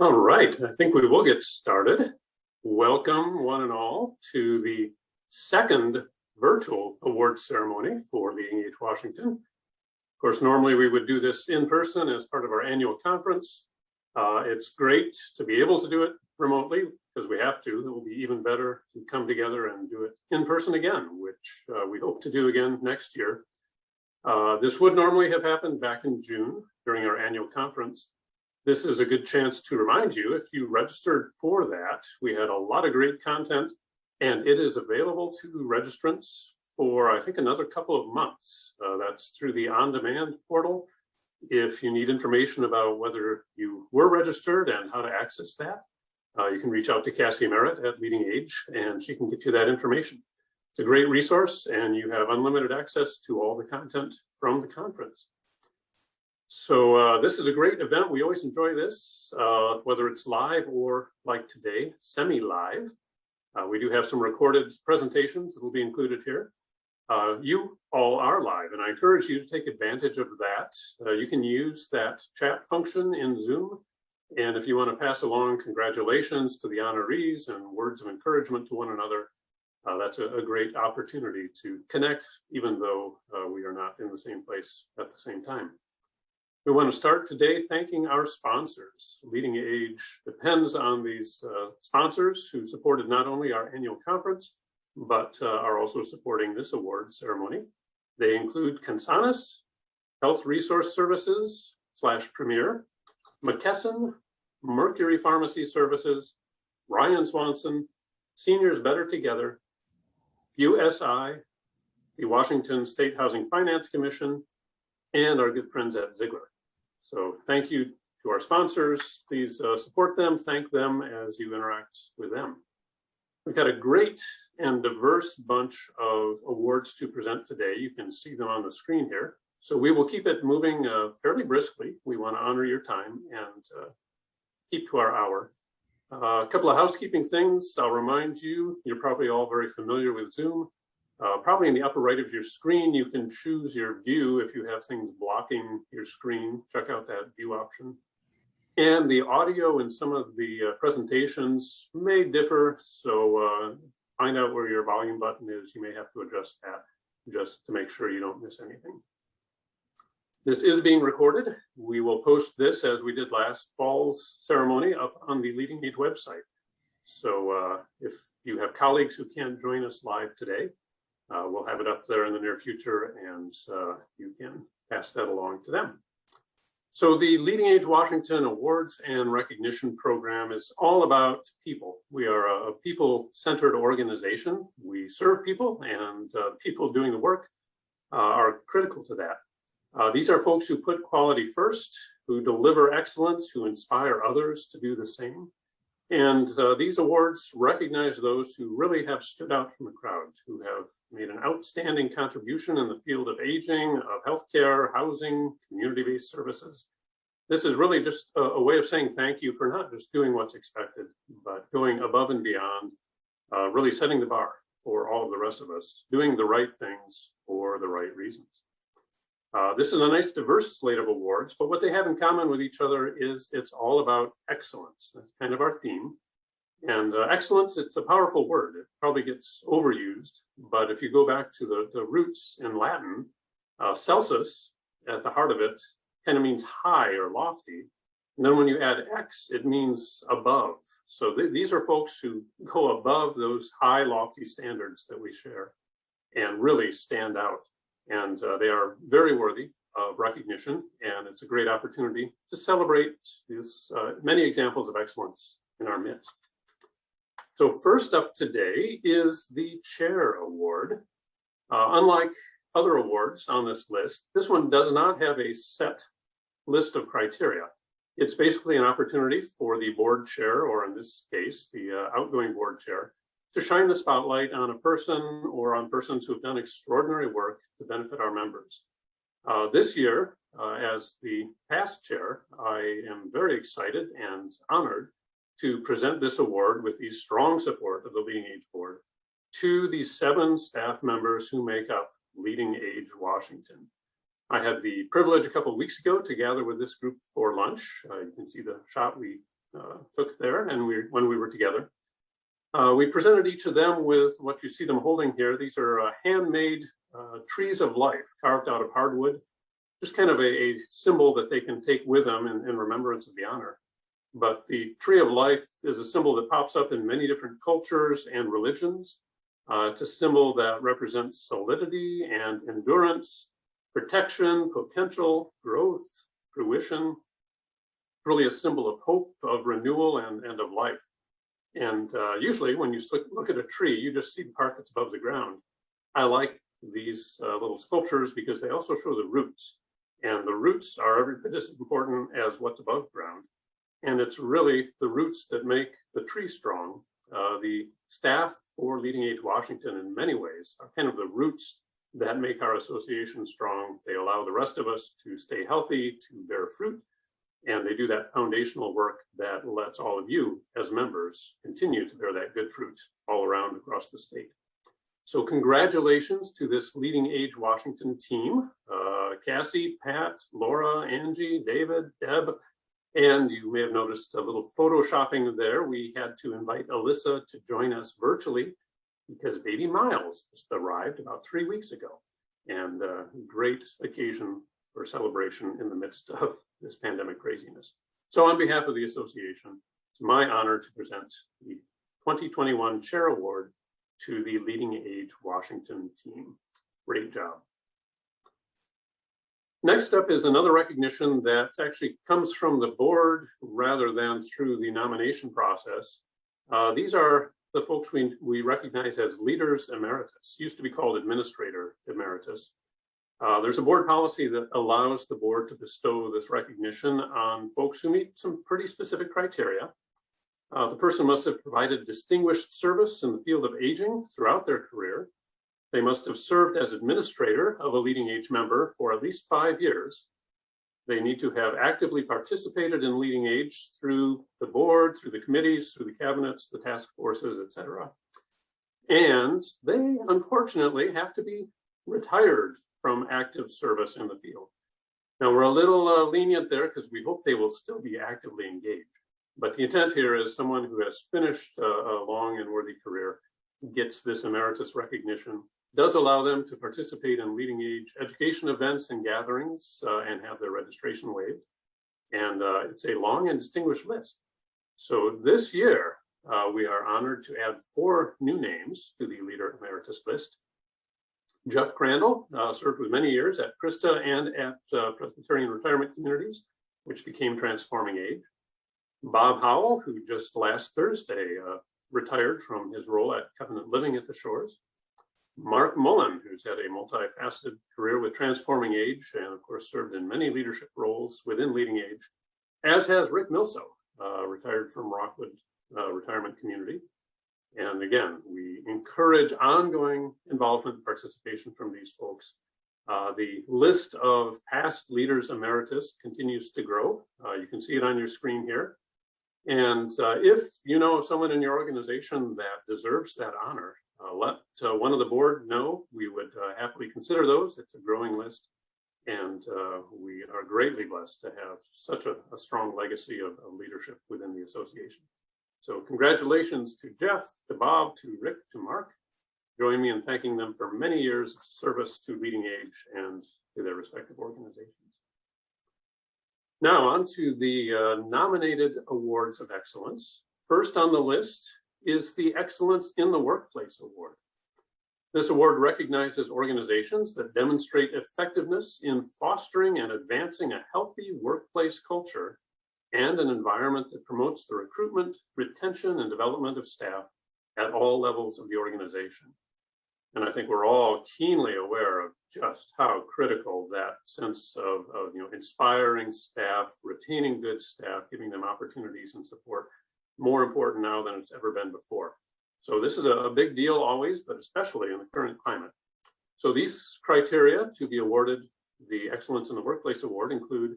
All right, I think we will get started. Welcome one and all to the second virtual awards ceremony for LeadingAge Washington. Of course, normally we would do this in person as part of our annual conference. It's great to be able to do it remotely because we have to. It will be even better to come together and do it in person again, which we hope to do again next year. This would normally have happened back in June during our annual conference. This is a good chance to remind you, if you registered for that, we had a lot of great content, and it is available to registrants for, I think, another couple of months. That's through the on-demand portal. If you need information about whether you were registered and how to access that, you can reach out to Cassie Merritt at LeadingAge, and she can get you that information. It's a great resource, and you have unlimited access to all the content from the conference. So this is a great event. We always enjoy this, whether it's live or like today, semi-live. We do have some recorded presentations that will be included here. You all are live, and I encourage you to take advantage of that. You can use that chat function in Zoom. And if you want to pass along congratulations to the honorees and words of encouragement to one another, that's a great opportunity to connect, even though we are not in the same place at the same time. We want to start today thanking our sponsors. LeadingAge depends on these sponsors who supported not only our annual conference, but are also supporting this award ceremony. They include Consanis, Health Resource Services / Premier, McKesson, Mercury Pharmacy Services, Ryan Swanson, Seniors Better Together, USI, the Washington State Housing Finance Commission, and our good friends at Ziegler. So thank you to our sponsors. Please support them, thank them as you interact with them. We've got a great and diverse bunch of awards to present today. You can see them on the screen here. So we will keep it moving fairly briskly. We want to honor your time and keep to our hour. A couple of housekeeping things. I'll remind you, you're probably all very familiar with Zoom. Probably in the upper right of your screen, you can choose your view if you have things blocking your screen. Check out that view option. And the audio in some of the presentations may differ, so find out where your volume button is. You may have to adjust that just to make sure you don't miss anything. This is being recorded. We will post this, as we did last fall's ceremony, up on the LeadingAge website. So if you have colleagues who can't join us live today, we'll have it up there in the near future, and you can pass that along to them. So the LeadingAge Washington Awards and Recognition Program is all about people. We are a people-centered organization. We serve people, and people doing the work are critical to that. These are folks who put quality first, who deliver excellence, who inspire others to do the same. And these awards recognize those who really have stood out from the crowd, who have made an outstanding contribution in the field of aging, of healthcare, housing, community-based services. This is really just a way of saying thank you for not just doing what's expected, but going above and beyond, really setting the bar for all of the rest of us, doing the right things for the right reasons. This is a nice diverse slate of awards, but what they have in common with each other is it's all about excellence. That's kind of our theme. And excellence, it's a powerful word. It probably gets overused, but if you go back to the roots in Latin, Celsus, at the heart of it, kind of means high or lofty. And then when you add X, it means above. So these are folks who go above those high, lofty standards that we share and really stand out. And they are very worthy of recognition, and it's a great opportunity to celebrate these many examples of excellence in our midst. So first up today is the Chair Award. Unlike other awards on this list, this one does not have a set list of criteria. It's basically an opportunity for the board chair, or in this case, the outgoing board chair, to shine the spotlight on a person or on persons who have done extraordinary work to benefit our members. This year, as the past chair, I am very excited and honored to present this award with the strong support of the LeadingAge Board to the 7 staff members who make up LeadingAge Washington. I had the privilege a couple of weeks ago to gather with this group for lunch. You can see the shot we took there and when we were together. We presented each of them with what you see them holding here. These are handmade trees of life carved out of hardwood, just kind of a symbol that they can take with them in remembrance of the honor. But the tree of life is a symbol that pops up in many different cultures and religions. It's a symbol that represents solidity and endurance, protection, potential, growth, fruition, really a symbol of hope, of renewal, and of life. And usually when you look at a tree, you just see the part that's above the ground. I like these little sculptures because they also show the roots. And the roots are every bit as important as what's above ground. And it's really the roots that make the tree strong. The staff for LeadingAge Washington in many ways are kind of the roots that make our association strong. They allow the rest of us to stay healthy, to bear fruit, and they do that foundational work that lets all of you as members continue to bear that good fruit all around across the state. So congratulations to this LeadingAge Washington team, Cassie, Pat, Laura, Angie, David, Deb, and you may have noticed a little photoshopping there. We had to invite Alyssa to join us virtually because baby Miles just arrived about 3 weeks ago, and a great occasion for celebration in the midst of this pandemic craziness. So on behalf of the association, it's my honor to present the 2021 Chair Award to the LeadingAge Washington team. Great job. Next up is another recognition that actually comes from the board rather than through the nomination process. These are the folks we recognize as leaders emeritus, used to be called administrator emeritus. There's a board policy that allows the board to bestow this recognition on folks who meet some pretty specific criteria. The person must have provided distinguished service in the field of aging throughout their career. They must have served as administrator of a LeadingAge member for at least 5 years. They need to have actively participated in LeadingAge through the board, through the committees, through the cabinets, the task forces, etc. And they, unfortunately, have to be retired from active service in the field. Now, we're a little lenient there because we hope they will still be actively engaged. But the intent here is someone who has finished a long and worthy career gets this emeritus recognition, does allow them to participate in LeadingAge education events and gatherings and have their registration waived. And it's a long and distinguished list. So this year, we are honored to add 4 new names to the Leader Emeritus list. Jeff Crandall served with many years at Krista and at Presbyterian Retirement Communities, which became Transforming Age. Bob Howell, who just last Thursday retired from his role at Covenant Living at the Shores. Mark Mullen, who's had a multifaceted career with Transforming Age and of course served in many leadership roles within LeadingAge, as has Rick Milso, retired from Rockwood Retirement Community. And again, we encourage ongoing involvement and participation from these folks. The list of past leaders emeritus continues to grow. You can see it on your screen here. And if you know someone in your organization that deserves that honor, let one of the board know. We would happily consider those. It's a growing list. And we are greatly blessed to have such a strong legacy of leadership within the association. So congratulations to Jeff, to Bob, to Rick, to Mark. Join me in thanking them for many years of service to LeadingAge and to their respective organizations. Now on to the nominated awards of excellence. First on the list is the Excellence in the Workplace Award. This award recognizes organizations that demonstrate effectiveness in fostering and advancing a healthy workplace culture and an environment that promotes the recruitment, retention, and development of staff at all levels of the organization. And I think we're all keenly aware of just how critical that sense of inspiring staff, retaining good staff, giving them opportunities and support, more important now than it's ever been before. So this is a big deal always, but especially in the current climate. So these criteria to be awarded the Excellence in the Workplace Award include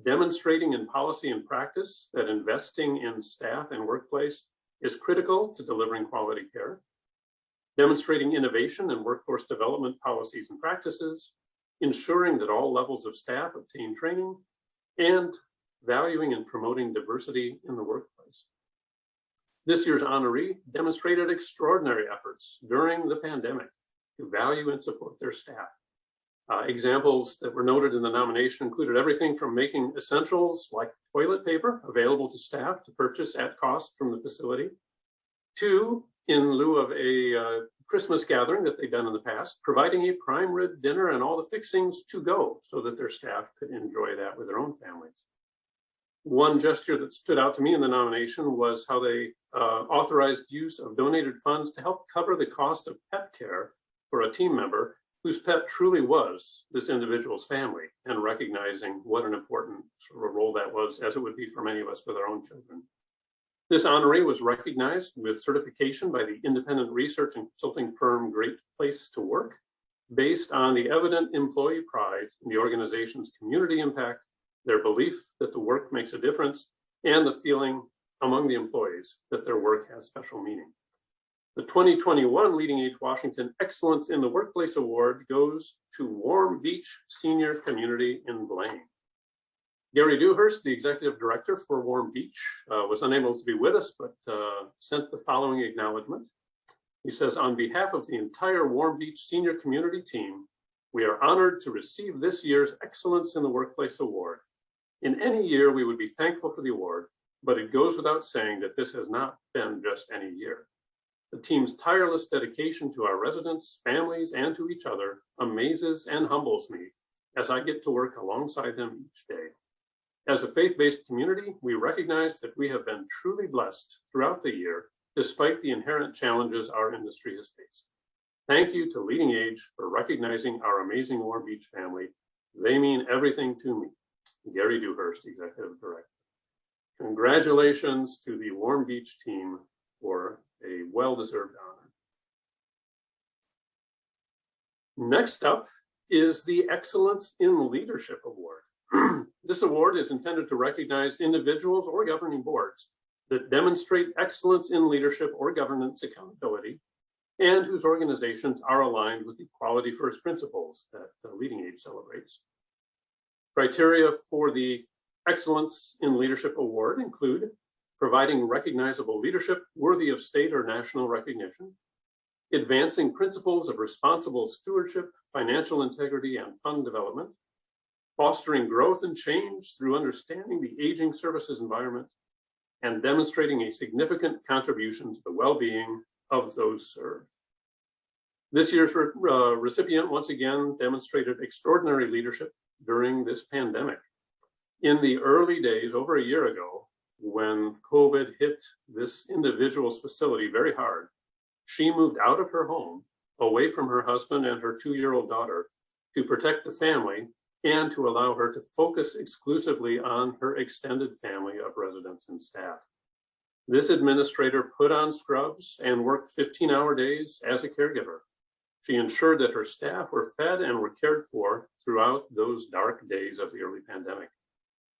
demonstrating in policy and practice that investing in staff and workplace is critical to delivering quality care, demonstrating innovation in workforce development policies and practices, ensuring that all levels of staff obtain training, and valuing and promoting diversity in the workplace. This year's honoree demonstrated extraordinary efforts during the pandemic to value and support their staff. Examples that were noted in the nomination included everything from making essentials like toilet paper available to staff to purchase at cost from the facility, to, in lieu of a Christmas gathering that they've done in the past, providing a prime rib dinner and all the fixings to go so that their staff could enjoy that with their own families. One gesture that stood out to me in the nomination was how they authorized use of donated funds to help cover the cost of pet care for a team member whose pet truly was this individual's family, and recognizing what an important sort of role that was, as it would be for many of us with our own children. This honoree was recognized with certification by the independent research and consulting firm Great Place to Work, based on the evident employee pride in the organization's community impact, their belief that the work makes a difference, and the feeling among the employees that their work has special meaning. The 2021 LeadingAge Washington Excellence in the Workplace Award goes to Warm Beach Senior Community in Blaine. Gary Dewhurst, the Executive Director for Warm Beach, was unable to be with us, but sent the following acknowledgement. He says, on behalf of the entire Warm Beach Senior Community team, we are honored to receive this year's Excellence in the Workplace Award. In any year, we would be thankful for the award, but it goes without saying that this has not been just any year. The team's tireless dedication to our residents, families, and to each other amazes and humbles me as I get to work alongside them each day. As a faith-based community, we recognize that we have been truly blessed throughout the year, despite the inherent challenges our industry has faced. Thank you to LeadingAge for recognizing our amazing Warm Beach family. They mean everything to me. Gary Dewhurst, Executive Director. Congratulations to the Warm Beach team for a well-deserved honor. Next up is the Excellence in Leadership Award. This award is intended to recognize individuals or governing boards that demonstrate excellence in leadership or governance accountability, and whose organizations are aligned with the quality first principles that LeadingAge celebrates. Criteria for the Excellence in Leadership Award include providing recognizable leadership worthy of state or national recognition, advancing principles of responsible stewardship, financial integrity, and fund development, fostering growth and change through understanding the aging services environment, and demonstrating a significant contribution to the well-being of those served. This year's recipient once again demonstrated extraordinary leadership during this pandemic. In the early days, over a year ago, when COVID hit this individual's facility very hard, she moved out of her home, away from her husband and her 2-year-old daughter, to protect the family and to allow her to focus exclusively on her extended family of residents and staff. This administrator put on scrubs and worked 15-hour days as a caregiver. She ensured that her staff were fed and were cared for throughout those dark days of the early pandemic.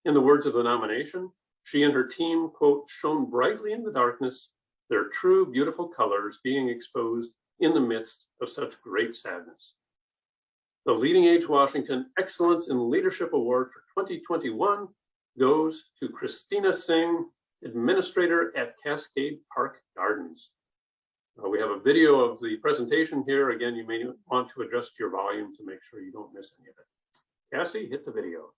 In the words of the nomination, she and her team, quote, shone brightly in the darkness, their true beautiful colors being exposed in the midst of such great sadness. The LeadingAge Washington Excellence in Leadership Award for 2021 goes to Christina Singh, Administrator at Cascade Park Gardens. We have a video of the presentation here. Again, you may want to adjust your volume to make sure you don't miss any of it. Cassie, hit the video.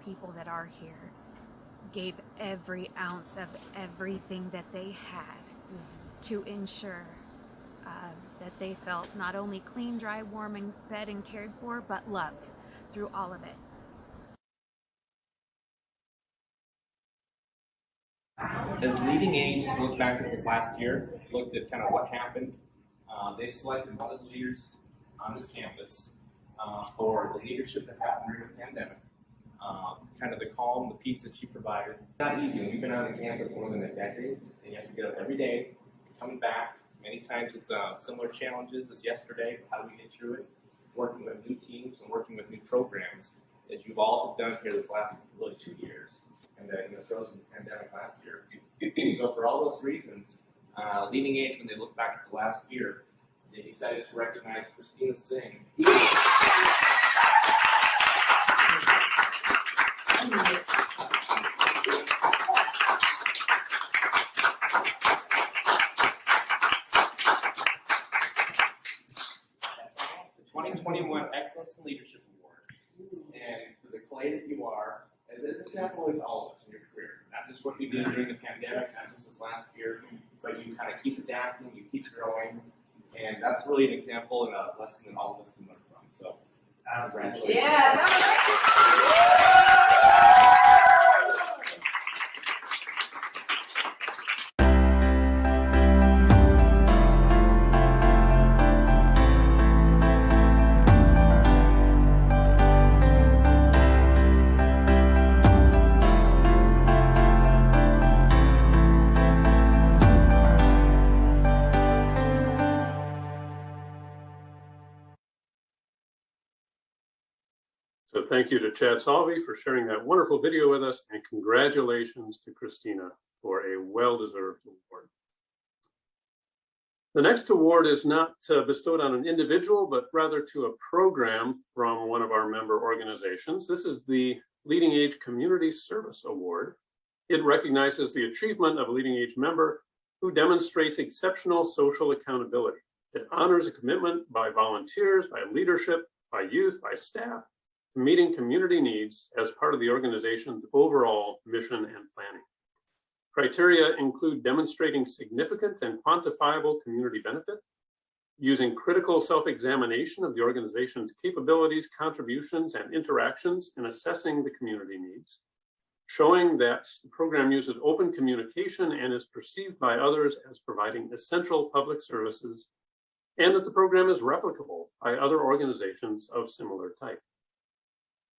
People that are here gave every ounce of everything that they had to ensure that they felt not only clean, dry, warm, and fed and cared for, but loved through all of it. As LeadingAge has looked back at this last year, looked at kind of what happened, they selected one of the leaders on this campus for the leadership that happened during the pandemic. Kind of the calm, the peace that she provided. Not easy. We've been on the campus more than a decade, and you have to get up every day, coming back. Many times it's similar challenges as yesterday. How do we get through it? Working with new teams and working with new programs, as you've all done here this last really 2 years, and then throws in the pandemic last year. So for all those reasons, LeadingAge, when they look back at the last year, they decided to recognize Christina Singh. The 2021 Excellence in Leadership Award. And for the clay that you are, as an example, is all of us in your career. Not just what you did during the pandemic, not just this last year, but you kind of keep adapting, you keep growing. And that's really an example and a lesson that all of us can learn from. So, congratulations. Yeah. So thank you to Chad Salvi for sharing that wonderful video with us, and congratulations to Christina for a well-deserved award. The next award is not bestowed on an individual, but rather to a program from one of our member organizations. This is the LeadingAge Community Service Award. It recognizes the achievement of a LeadingAge member who demonstrates exceptional social accountability. It honors a commitment by volunteers, by leadership, by youth, by staff, meeting community needs as part of the organization's overall mission and planning. Criteria include demonstrating significant and quantifiable community benefit, using critical self-examination of the organization's capabilities, contributions, and interactions in assessing the community needs, showing that the program uses open communication and is perceived by others as providing essential public services, and that the program is replicable by other organizations of similar type.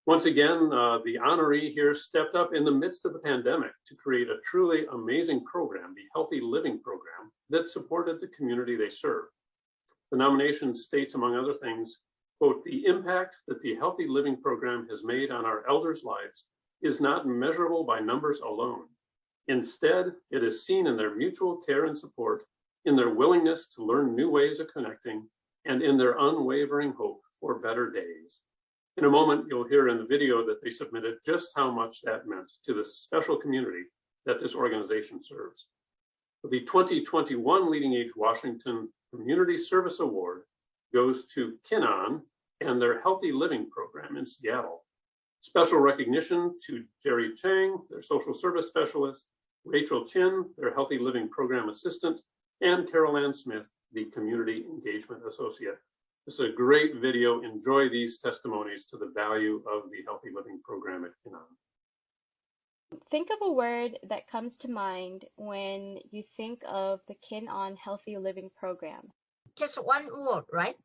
Once again, the honoree here stepped up in the midst of the pandemic to create a truly amazing program, the Healthy Living Program, that supported the community they serve. The nomination states, among other things, quote, "The impact that the Healthy Living Program has made on our elders' lives is not measurable by numbers alone. Instead, it is seen in their mutual care and support, in their willingness to learn new ways of connecting, and in their unwavering hope for better days." In a moment, you'll hear in the video that they submitted just how much that meant to the special community that this organization serves. The 2021 LeadingAge Washington Community Service Award goes to Kinnon and their Healthy Living Program in Seattle. Special recognition to Jerry Chang, their social service specialist, Rachel Chin, their Healthy Living Program assistant, and Carol Ann Smith, the Community Engagement Associate. This is a great video. Enjoy these testimonies to the value of the Healthy Living Program at Kinnon. Think of a word that comes to mind when you think of the Kinnon Healthy Living Program. Just one word, right?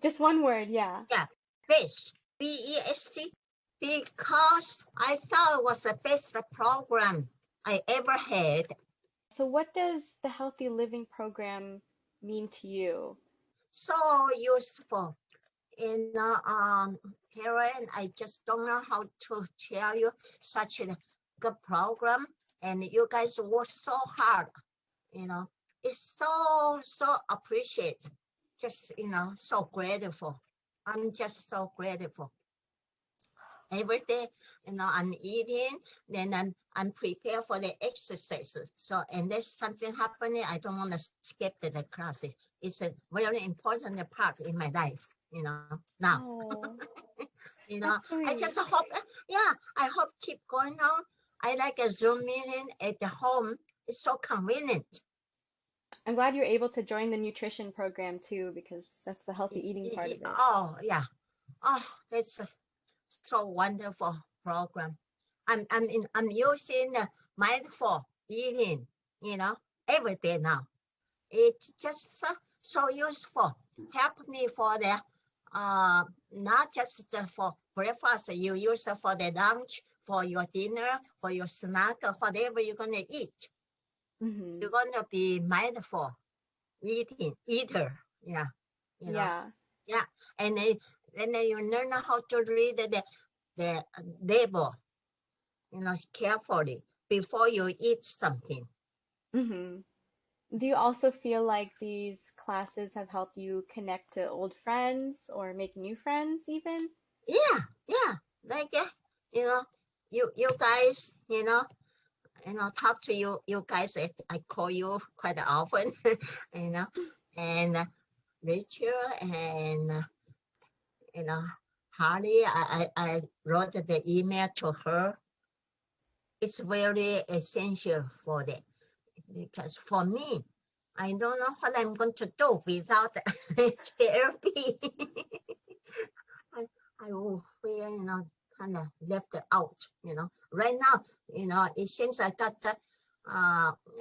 Just one word, yeah. Yeah, best, B-E-S-T, because I thought it was the best program I ever had. So what does the Healthy Living Program mean to you? So useful. Karen, I just don't know how to tell you such a good program, and you guys work so hard. It's so appreciated. Just so grateful. I'm just so grateful. Every day, I'm eating, then I'm prepared for the exercises. So, and there's something happening, I don't want to skip the classes. It's a very important part in my life, now. Oh, I just hope, I hope keep going on. I like a Zoom meeting at the home. It's so convenient. I'm glad you're able to join the nutrition program too, because that's the healthy eating part of it. Oh, yeah. Oh, that's so wonderful program. I'm using mindful eating, every day now. It's just so useful. Help me for the not just for breakfast. You use it for the lunch, for your dinner, for your snack, whatever you're gonna eat. Mm-hmm. You're gonna be mindful eater. Yeah. Yeah. And then you learn how to read the label, carefully before you eat something. Mm-hmm. Do you also feel like these classes have helped you connect to old friends or make new friends even? Yeah, like you know, you guys, talk to you guys. I call you quite often, you know, and Rachel and you know, Harley. I wrote the email to her. It's very essential for that because for me, I don't know what I'm going to do without therapy. I will feel, kind of left out, Right now, it seems I got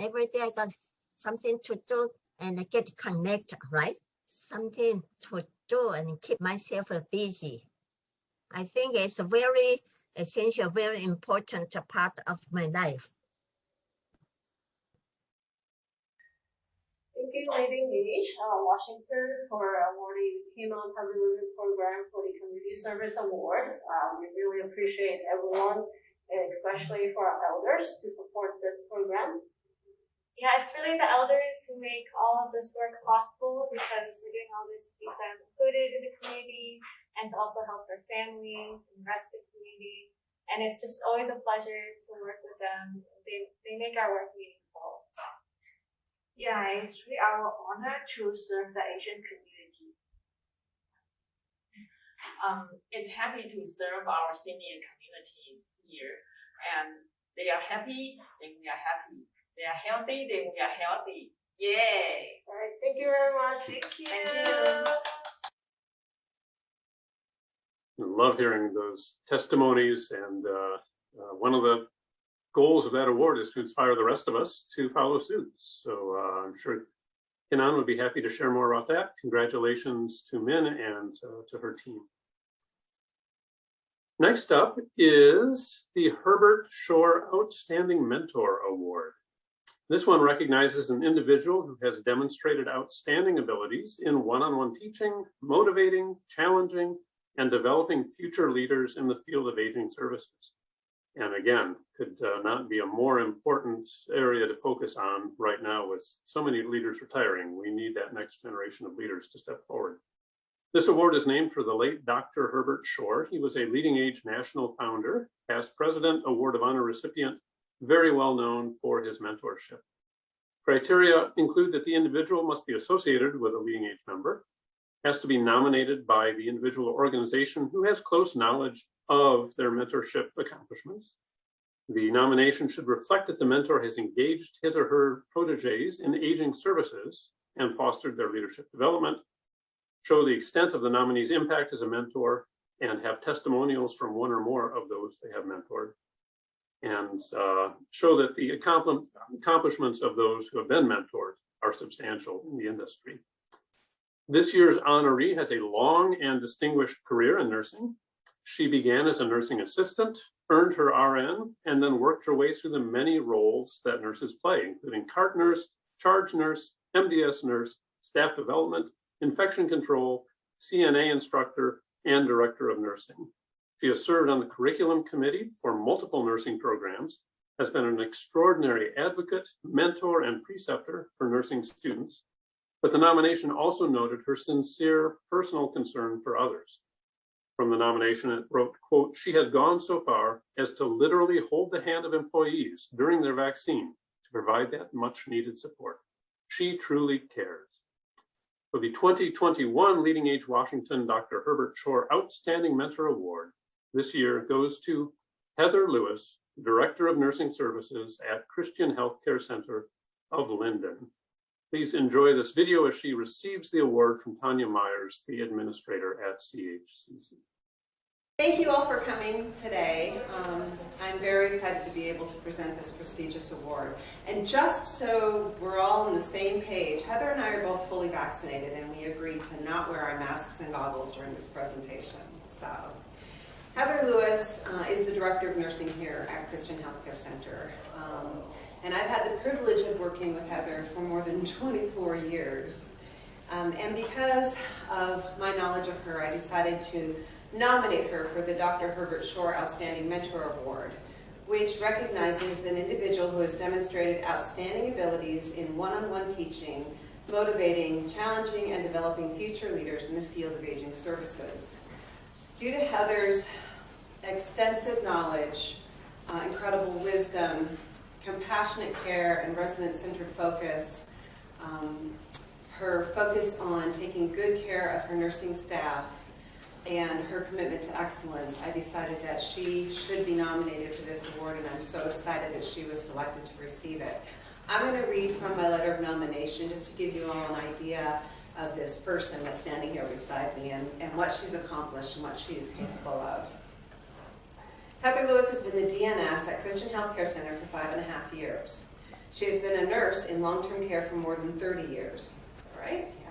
every day I got something to do and I get connected, right? Something to do and keep myself busy. I think it's a very essential, very important part of my life. Thank you, LeadingAge Washington, for awarding Kim on Public Living Program for the Community Service Award. We really appreciate everyone, especially for our elders, to support this program. Yeah, it's really the elders who make all of this work possible because we're doing all this to keep them included in the community and to also help their families and the rest of the community. And it's just always a pleasure to work with them. They make our work meaningful. Yeah, it's really our honor to serve the Asian community. It's happy to serve our senior communities here, and they are happy, then we are happy. They are healthy, then we are healthy. Yay! All right, thank you very much. Thank you. Thank you. I love hearing those testimonies, and one of the goals of that award is to inspire the rest of us to follow suit. So I'm sure Kenan would be happy to share more about that. Congratulations to Min and to her team. Next up is the Herbert Shore Outstanding Mentor Award. This one recognizes an individual who has demonstrated outstanding abilities in one-on-one teaching, motivating, challenging, and developing future leaders in the field of aging services. And again, could not be a more important area to focus on right now with so many leaders retiring. We need that next generation of leaders to step forward. This award is named for the late Dr. Herbert Shore. He was a LeadingAge national founder, past president, award of honor recipient, very well known for his mentorship. Criteria include that the individual must be associated with a LeadingAge member, has to be nominated by the individual organization who has close knowledge of their mentorship accomplishments. The nomination should reflect that the mentor has engaged his or her proteges in aging services and fostered their leadership development, show the extent of the nominee's impact as a mentor, and have testimonials from one or more of those they have mentored, and show that the accomplishments of those who have been mentored are substantial in the industry. This year's honoree has a long and distinguished career in nursing. She began as a nursing assistant, earned her RN, and then worked her way through the many roles that nurses play, including CART nurse, charge nurse, MDS nurse, staff development, infection control, CNA instructor, and director of nursing. She has served on the curriculum committee for multiple nursing programs, has been an extraordinary advocate, mentor, and preceptor for nursing students, but the nomination also noted her sincere personal concern for others. From the nomination, it wrote, quote, "She has gone so far as to literally hold the hand of employees during their vaccine to provide that much needed support. She truly cares." For the 2021 LeadingAge Washington Dr. Herbert Shore Outstanding Mentor Award, this year goes to Heather Lewis, Director of Nursing Services at Christian Healthcare Center of Linden. Please enjoy this video as she receives the award from Tanya Myers, the administrator at CHCC. Thank you all for coming today. I'm very excited to be able to present this prestigious award. And just so we're all on the same page, Heather and I are both fully vaccinated, and we agreed to not wear our masks and goggles during this presentation. So, Heather Lewis is the Director of Nursing here at Christian Healthcare Center. And I've had the privilege of working with Heather for more than 24 years. And because of my knowledge of her, I decided to nominate her for the Dr. Herbert Shore Outstanding Mentor Award, which recognizes an individual who has demonstrated outstanding abilities in one-on-one teaching, motivating, challenging, and developing future leaders in the field of aging services. Due to Heather's extensive knowledge, incredible wisdom, compassionate care, and resident-centered focus, her focus on taking good care of her nursing staff, and her commitment to excellence, I decided that she should be nominated for this award, and I'm so excited that she was selected to receive it. I'm going to read from my letter of nomination just to give you all an idea of this person that's standing here beside me and what she's accomplished and what she is capable of. Heather Lewis has been the DNS at Christian Healthcare Center for 5.5 years. She has been a nurse in long-term care for more than 30 years. Is that right? Yeah.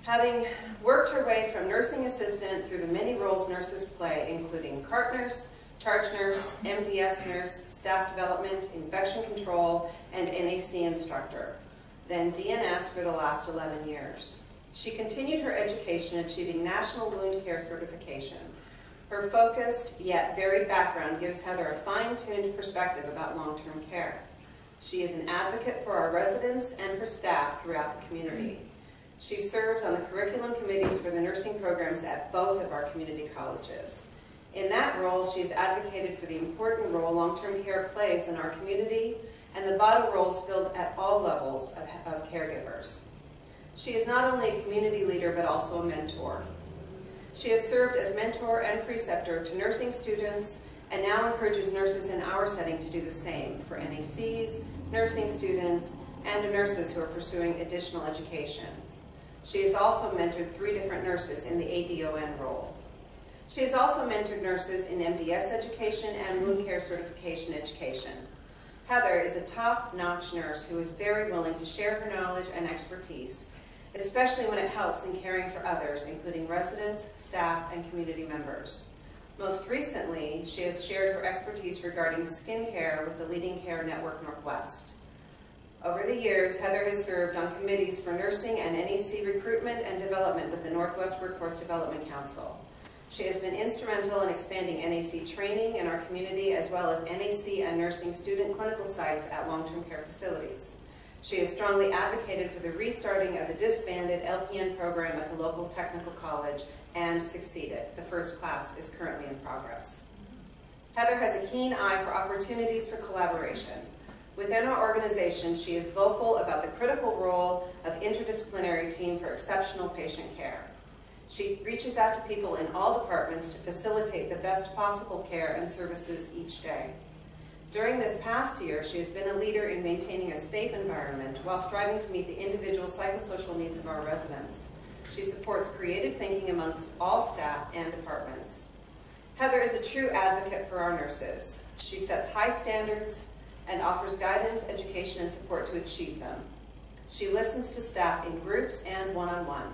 Having worked her way from nursing assistant through the many roles nurses play, including cart nurse, charge nurse, MDS nurse, staff development, infection control, and NAC instructor, then DNS for the last 11 years. She continued her education, achieving National Wound Care Certification. Her focused yet varied background gives Heather a fine-tuned perspective about long-term care. She is an advocate for our residents and for staff throughout the community. She serves on the curriculum committees for the nursing programs at both of our community colleges. In that role, she has advocated for the important role long-term care plays in our community and the vital roles filled at all levels of caregivers. She is not only a community leader, but also a mentor. She has served as mentor and preceptor to nursing students and now encourages nurses in our setting to do the same for NACs, nursing students, and nurses who are pursuing additional education. She has also mentored 3 different nurses in the ADON role. She has also mentored nurses in MDS education and wound care certification education. Heather is a top-notch nurse who is very willing to share her knowledge and expertise, especially when it helps in caring for others, including residents, staff, and community members. Most recently, she has shared her expertise regarding skin care with the LeadingAge Network Northwest. Over the years, Heather has served on committees for nursing and NAC recruitment and development with the Northwest Workforce Development Council. She has been instrumental in expanding NAC training in our community, as well as NAC and nursing student clinical sites at long-term care facilities. She has strongly advocated for the restarting of the disbanded LPN program at the local technical college and succeeded. The first class is currently in progress. Heather has a keen eye for opportunities for collaboration. Within our organization, she is vocal about the critical role of interdisciplinary team for exceptional patient care. She reaches out to people in all departments to facilitate the best possible care and services each day. During this past year, she has been a leader in maintaining a safe environment while striving to meet the individual psychosocial needs of our residents. She supports creative thinking amongst all staff and departments. Heather is a true advocate for our nurses. She sets high standards and offers guidance, education, and support to achieve them. She listens to staff in groups and one-on-one.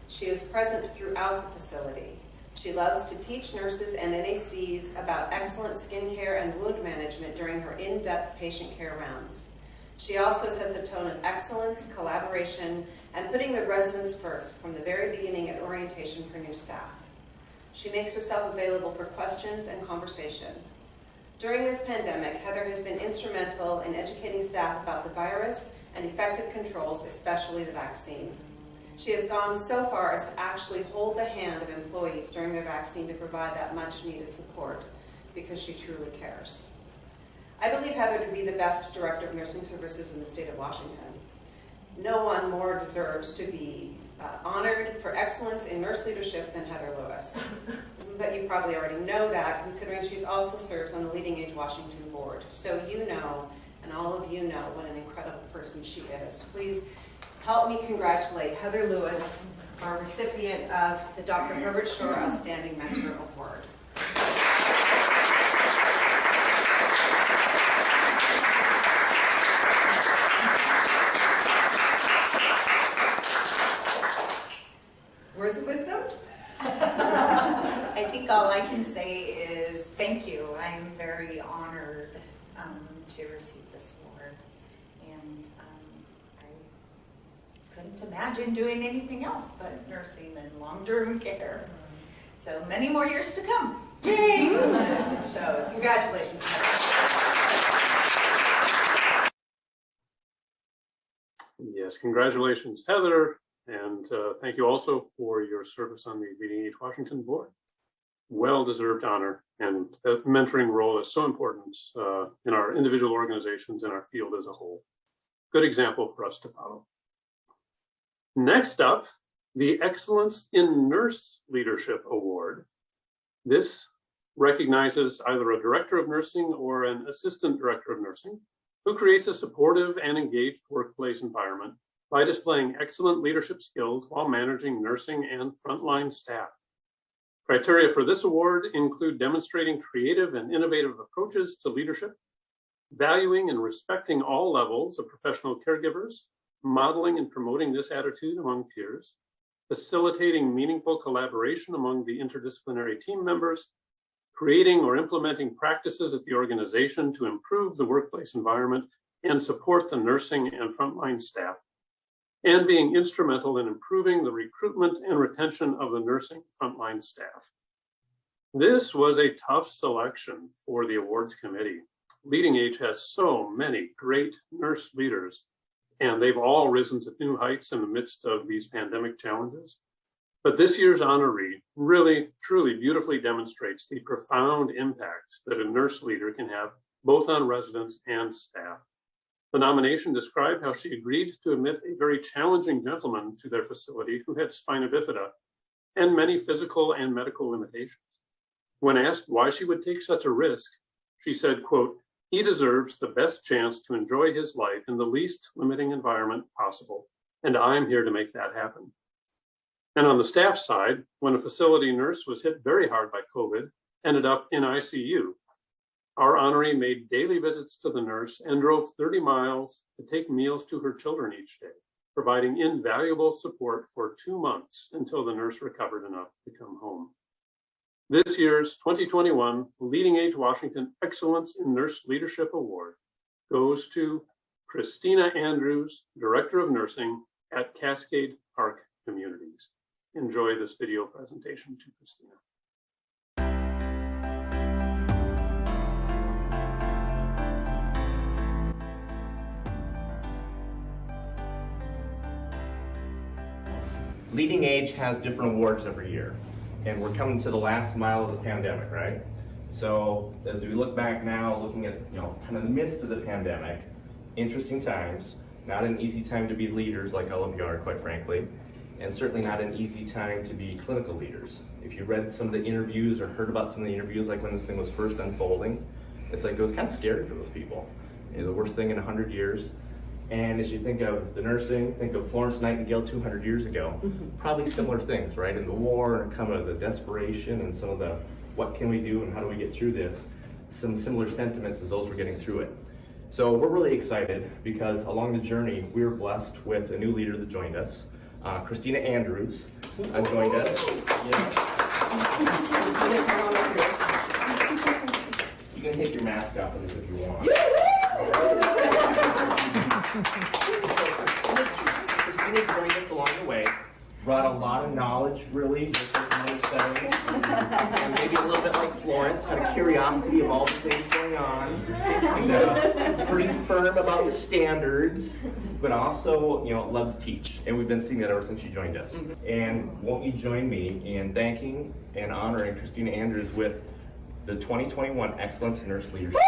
She is present throughout the facility. She loves to teach nurses and NACs about excellent skin care and wound management during her in-depth patient care rounds. She also sets a tone of excellence, collaboration, and putting the residents first from the very beginning at orientation for new staff. She makes herself available for questions and conversation. During this pandemic, Heather has been instrumental in educating staff about the virus and effective controls, especially the vaccine. She has gone so far as to actually hold the hand of employees during their vaccine to provide that much needed support because she truly cares. I believe Heather to be the best Director of Nursing Services in the state of Washington. No one more deserves to be honored for excellence in nurse leadership than Heather Lewis. But you probably already know that, considering she also serves on the LeadingAge Washington board. So you know, and all of you know, what an incredible person she is. Please help me congratulate Heather Lewis, our recipient of the Dr. Herbert Shore Outstanding Mentor Award. Words of wisdom? I think all I can say is thank you. I'm very honored to receive this award, and I couldn't imagine doing anything else but nursing and long-term care. So many more years to come. Yay! It shows. Congratulations. Yes, congratulations, Heather, and thank you also for your service on the LeadingAge Washington board. Well-deserved honor, and the mentoring role is so important in our individual organizations and our field as a whole. Good example for us to follow. Next up, the Excellence in Nurse Leadership Award. This recognizes either a director of nursing or an assistant director of nursing who creates a supportive and engaged workplace environment by displaying excellent leadership skills while managing nursing and frontline staff. Criteria for this award include demonstrating creative and innovative approaches to leadership, valuing and respecting all levels of professional caregivers, modeling and promoting this attitude among peers, facilitating meaningful collaboration among the interdisciplinary team members, creating or implementing practices at the organization to improve the workplace environment and support the nursing and frontline staff, and being instrumental in improving the recruitment and retention of the nursing frontline staff. This was a tough selection for the awards committee. LeadingAge has so many great nurse leaders, and they've all risen to new heights in the midst of these pandemic challenges. But this year's honoree really, truly beautifully demonstrates the profound impact that a nurse leader can have both on residents and staff. The nomination described how she agreed to admit a very challenging gentleman to their facility who had spina bifida and many physical and medical limitations. When asked why she would take such a risk, she said, quote, "He deserves the best chance to enjoy his life in the least limiting environment possible, and I'm here to make that happen." And on the staff side, when a facility nurse was hit very hard by COVID, ended up in ICU, our honoree made daily visits to the nurse and drove 30 miles to take meals to her children each day, providing invaluable support for 2 months until the nurse recovered enough to come home. This year's 2021 LeadingAge Washington Excellence in Nurse Leadership Award goes to Christina Andrews, Director of Nursing at Cascade Park Communities. Enjoy this video presentation to Christina. LeadingAge has different awards every year, and we're coming to the last mile of the pandemic, right? So as we look back now, looking at kind of the midst of the pandemic, interesting times, not an easy time to be leaders like all of you are, quite frankly, and certainly not an easy time to be clinical leaders. If you read some of the interviews or heard about some of the interviews, like when this thing was first unfolding, it's like it was kind of scary for those people. The worst thing in 100 years. And as you think of the nursing, think of Florence Nightingale 200 years ago, probably similar things, right? In the war and kind of the desperation and some of the what can we do and how do we get through this, some similar sentiments as those were getting through it. So we're really excited because along the journey, we were blessed with a new leader that joined us. Christina Andrews joined us. You can take your mask off of this if you want. Christina joined us along the way, brought a lot of knowledge, really, and maybe a little bit like Florence, had a curiosity of all the things going on, and pretty firm about the standards, but also, loved to teach. And we've been seeing that ever since she joined us. And won't you join me in thanking and honoring Christina Andrews with the 2021 Excellence in Nurse Leadership.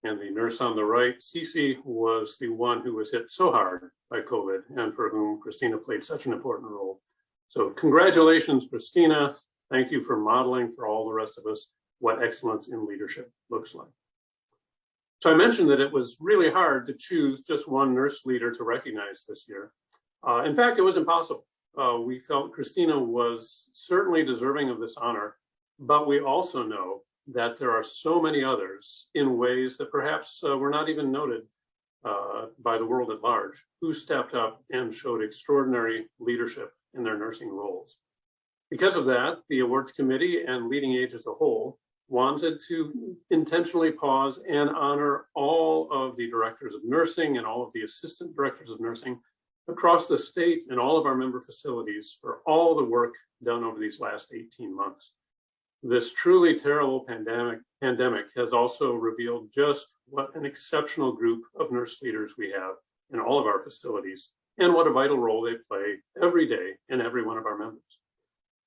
And the nurse on the right, Cece, was the one who was hit so hard by COVID and for whom Christina played such an important role. So congratulations, Christina. Thank you for modeling for all the rest of us what excellence in leadership looks like. So I mentioned that it was really hard to choose just one nurse leader to recognize this year. In fact, it was impossible. We felt Christina was certainly deserving of this honor, but we also know that there are so many others in ways that perhaps were not even noted by the world at large, who stepped up and showed extraordinary leadership in their nursing roles. Because of that, the awards committee and LeadingAge as a whole wanted to intentionally pause and honor all of the directors of nursing and all of the assistant directors of nursing across the state and all of our member facilities for all the work done over these last 18 months. This truly terrible pandemic has also revealed just what an exceptional group of nurse leaders we have in all of our facilities and what a vital role they play every day in every one of our members.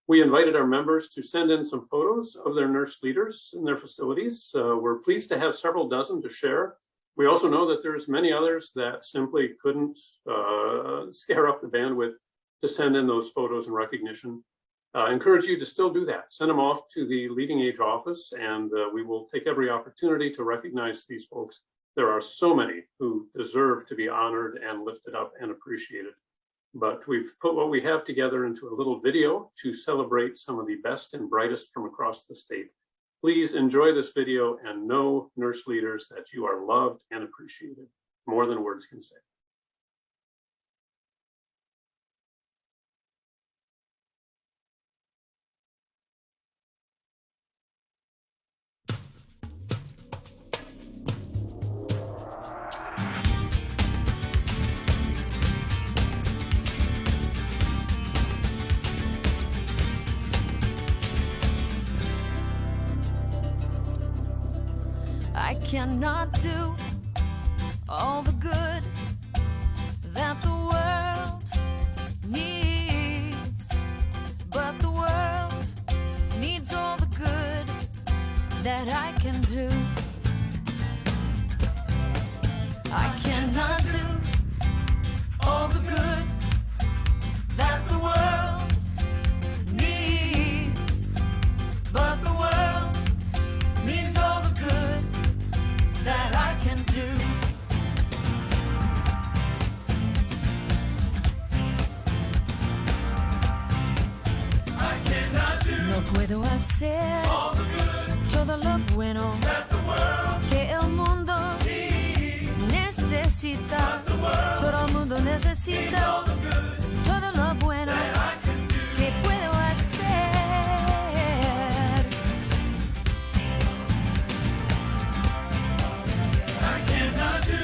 We invited our members to send in some photos of their nurse leaders in their facilities. We're pleased to have several dozen to share. We also know that there's many others that simply couldn't scare up the bandwidth to send in those photos in recognition. Encourage you to still do that. Send them off to the LeadingAge office, and we will take every opportunity to recognize these folks. There are so many who deserve to be honored and lifted up and appreciated. But we've put what we have together into a little video to celebrate some of the best and brightest from across the state. Please enjoy this video and know, nurse leaders, that you are loved and appreciated more than words can say. I cannot do all the good that the world needs, but the world needs all the good that I can do. I cannot do all the good that the world needs, but the world needs all the good that I can do. I cannot do. No puedo hacer all the good, todo lo bueno that the world, que el mundo necesita. Todo el mundo necesita todo lo bueno que puedo hacer.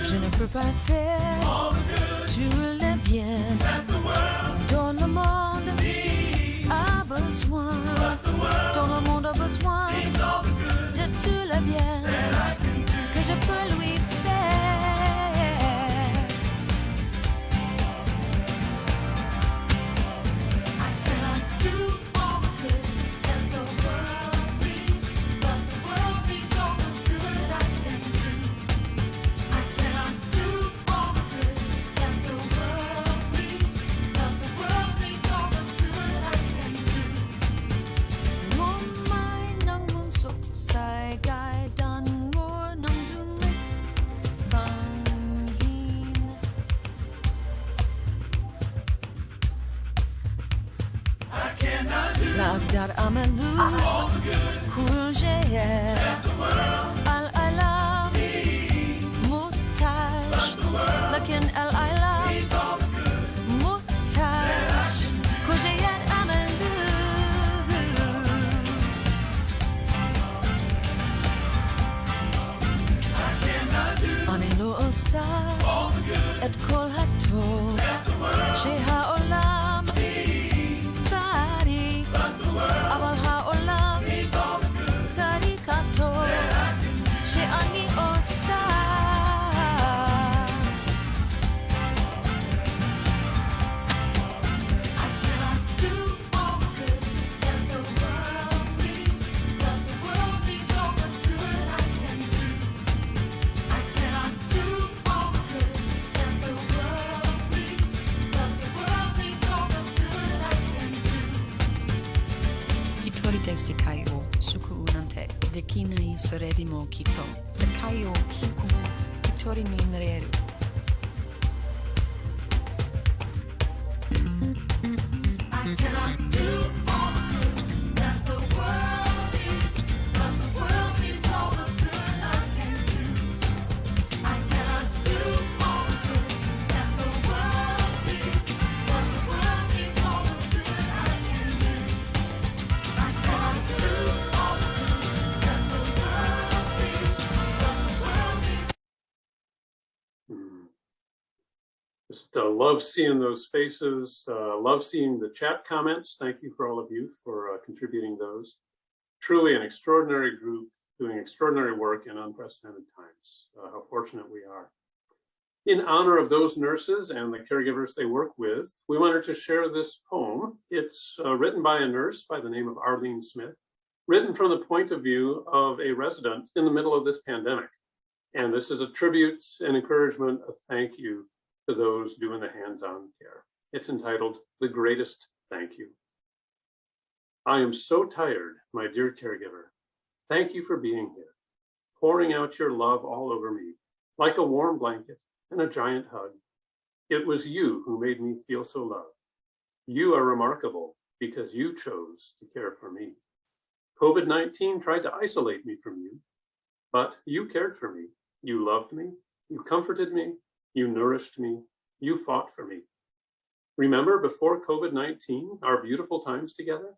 Je ne peux pas faire tout le bien dont le monde a besoin. Dont le monde a besoin de tout le bien que je peux lui faire. I cannot do all the good that the world needs, but the world needs all the good I can do. I cannot do all the good that the world needs, but the world needs all the good I can do. Một mai nắng muốn sụp sai gai đan ngor nắng dung bằng hin. I cannot do l'agdar amalu kul jeye al alam mutaj lakin al alam mutaj kul jeye amalu. אני לא עושה את כל הטוב שהעולם צריך, אבל העולם צריך הטוב שאני עושה. I cannot do all the good that the world needs, but the world needs all the good I can do. I cannot do all the good that the world needs, but the world needs all the good I can do. I tvori teksti kaj o suku unante, dekinai soredi mo kito, 太陽そこ一人になれる I cannot do all the good that the world needs, but the world needs all the good I can do. I cannot do all the good that the world needs, but the world needs all the good I can do. I cannot do all the good that the world needs, but the world needs. Just love seeing those faces, love seeing the chat comments. Thank you for all of you for contributing those. Truly an extraordinary group doing extraordinary work in unprecedented times. How fortunate we are. In honor of those nurses and the caregivers they work with, we wanted to share this poem. It's written by a nurse by the name of Arlene Smith, written from the point of view of a resident in the middle of this pandemic. And this is a tribute, an encouragement, a thank you to those doing the hands-on care. It's entitled, The Greatest Thank You. I am so tired, my dear caregiver. Thank you for being here, pouring out your love all over me, like a warm blanket and a giant hug. It was you who made me feel so loved. You are remarkable because you chose to care for me. COVID-19 tried to isolate me from you, but you cared for me. You loved me, you comforted me, you nourished me, you fought for me. Remember before COVID-19, our beautiful times together?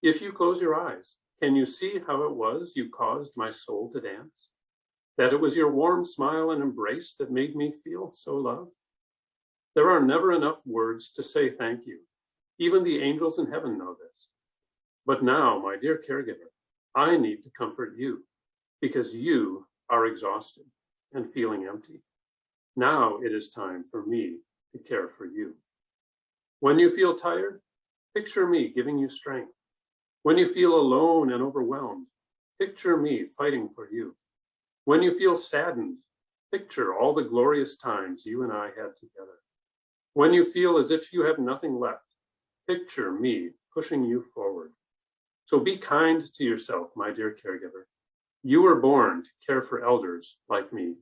If you close your eyes, can you see how it was you caused my soul to dance? That it was your warm smile and embrace that made me feel so loved? There are never enough words to say thank you. Even the angels in heaven know this. But now, my dear caregiver, I need to comfort you because you are exhausted and feeling empty. Now it is time for me to care for you. When you feel tired, picture me giving you strength. When you feel alone and overwhelmed, picture me fighting for you. When you feel saddened, picture all the glorious times you and I had together. When you feel as if you have nothing left, picture me pushing you forward. So be kind to yourself, my dear caregiver. You were born to care for elders like me.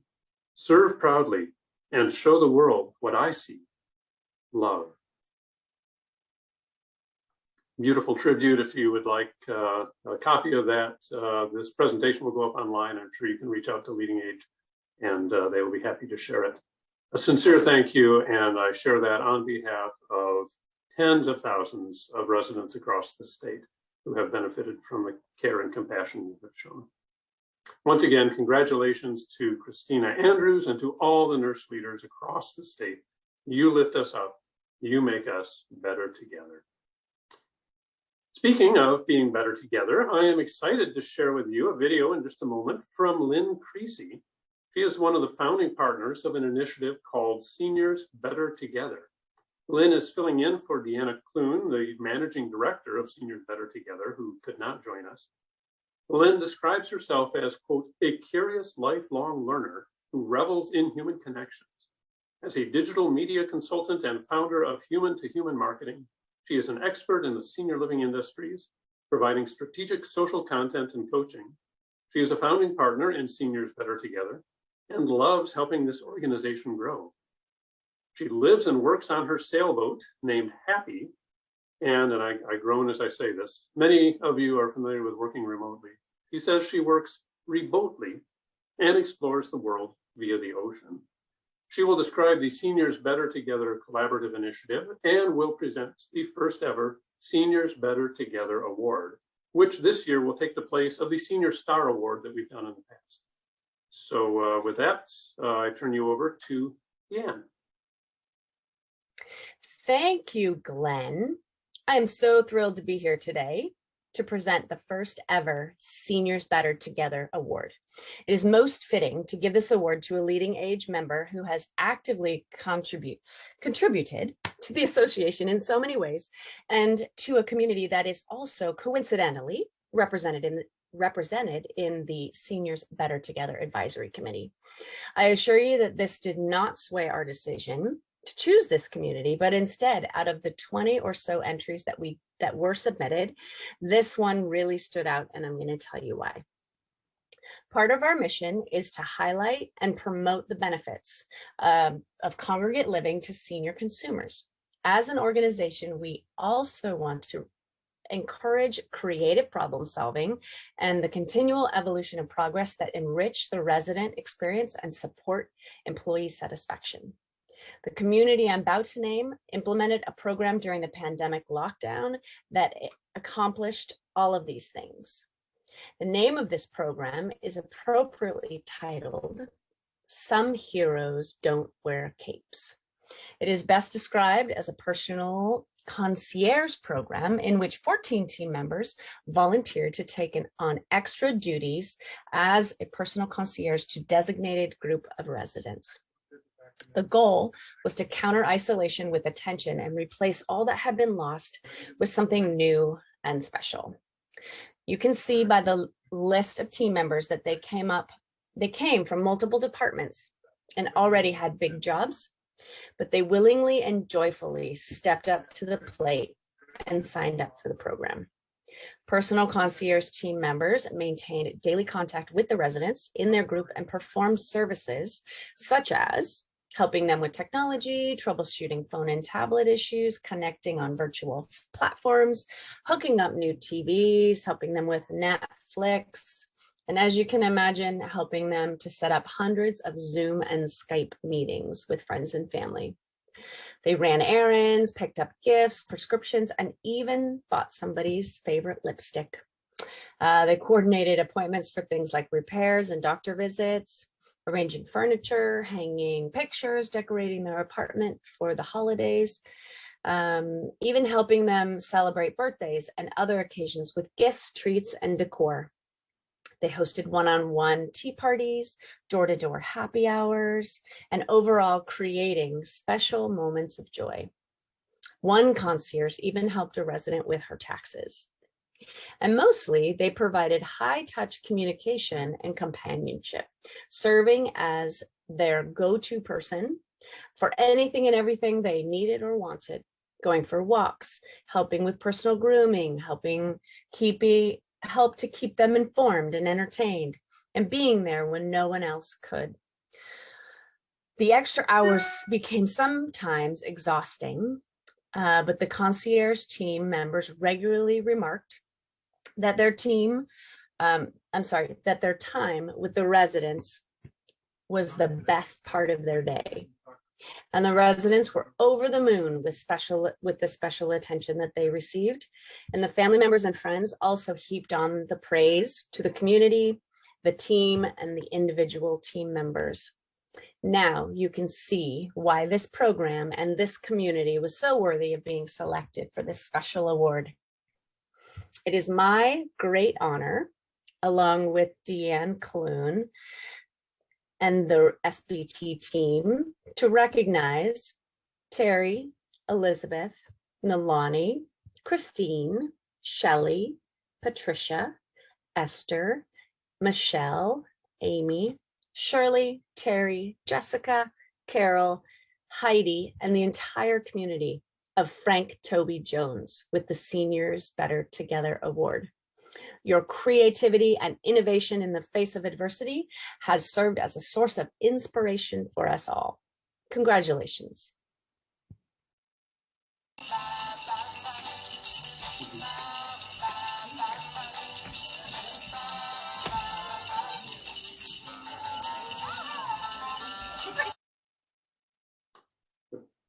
Serve proudly and show the world what I see, love. Beautiful tribute. If you would like a copy of that, this presentation will go up online. I'm sure you can reach out to LeadingAge and they will be happy to share it. A sincere thank you, and I share that on behalf of tens of thousands of residents across the state who have benefited from the care and compassion you have shown. Once again, congratulations to Christina Andrews and to all the nurse leaders across the state. You lift us up. You make us better together. Speaking of being better together, I am excited to share with you a video in just a moment from Lynn Creasy. She is one of the founding partners of an initiative called Seniors Better Together. Lynn is filling in for Deanna Clune, the managing director of Seniors Better Together, who could not join us. Lynn describes herself as, quote, a curious lifelong learner who revels in human connections. As a digital media consultant and founder of human-to-human marketing, she is an expert in the senior living industries, providing strategic social content and coaching. She is a founding partner in Seniors Better Together and loves helping this organization grow. She lives and works on her sailboat named Happy, and I groan as I say this, many of you are familiar with working remotely. She says she works remotely and explores the world via the ocean. She will describe the Seniors Better Together collaborative initiative and will present the first ever Seniors Better Together Award, which this year will take the place of the Senior Star Award that we've done in the past. So with that, I turn you over to Deanne. Thank you, Glenn. I'm so thrilled to be here today to present the first ever Seniors Better Together Award. It is most fitting to give this award to a LeadingAge member who has actively contributed to the association in so many ways, and to a community that is also coincidentally represented in the Seniors Better Together Advisory Committee. I assure you that this did not sway our decision to choose this community, but instead, out of the 20 or so entries that were submitted, this one really stood out, and I'm going to tell you why. Part of our mission is to highlight and promote the benefits of congregate living to senior consumers. As an organization, we also want to encourage creative problem solving and the continual evolution and progress that enrich the resident experience and support employee satisfaction. The community I'm about to name implemented a program during the pandemic lockdown that accomplished all of these things. The name of this program is appropriately titled, Some Heroes Don't Wear Capes. It is best described as a personal concierge program in which 14 team members volunteered to take on extra duties as a personal concierge to designated group of residents. The goal was to counter isolation with attention and replace all that had been lost with something new and special. You can see by the list of team members that they came from multiple departments and already had big jobs, but they willingly and joyfully stepped up to the plate and signed up for the program. Personal concierge team members maintained daily contact with the residents in their group and performed services such as helping them with technology, troubleshooting phone and tablet issues, connecting on virtual platforms, hooking up new TVs, helping them with Netflix, and as you can imagine, helping them to set up hundreds of Zoom and Skype meetings with friends and family. They ran errands, picked up gifts, prescriptions, and even bought somebody's favorite lipstick. They coordinated appointments for things like repairs and doctor visits, arranging furniture, hanging pictures, decorating their apartment for the holidays, even helping them celebrate birthdays and other occasions with gifts, treats, and decor. They hosted one-on-one tea parties, door-to-door happy hours, and overall creating special moments of joy. One concierge even helped a resident with her taxes. And mostly they provided high-touch communication and companionship, serving as their go-to person for anything and everything they needed or wanted, going for walks, helping with personal grooming, help to keep them informed and entertained, and being there when no one else could. The extra hours became sometimes exhausting, but the concierge team members regularly remarked that their time with the residents was the best part of their day. And the residents were over the moon with the special attention that they received. And the family members and friends also heaped on the praise to the community, the team, and the individual team members. Now you can see why this program and this community was so worthy of being selected for this special award. It is my great honor, along with Deanne Clune and the SBT team, to recognize Terry, Elizabeth, Nalani, Christine, Shelley, Patricia, Esther, Michelle, Amy, Shirley, Terry, Jessica, Carol, Heidi, and the entire community of Frank Toby Jones with the Seniors Better Together Award. Your creativity and innovation in the face of adversity has served as a source of inspiration for us all. Congratulations.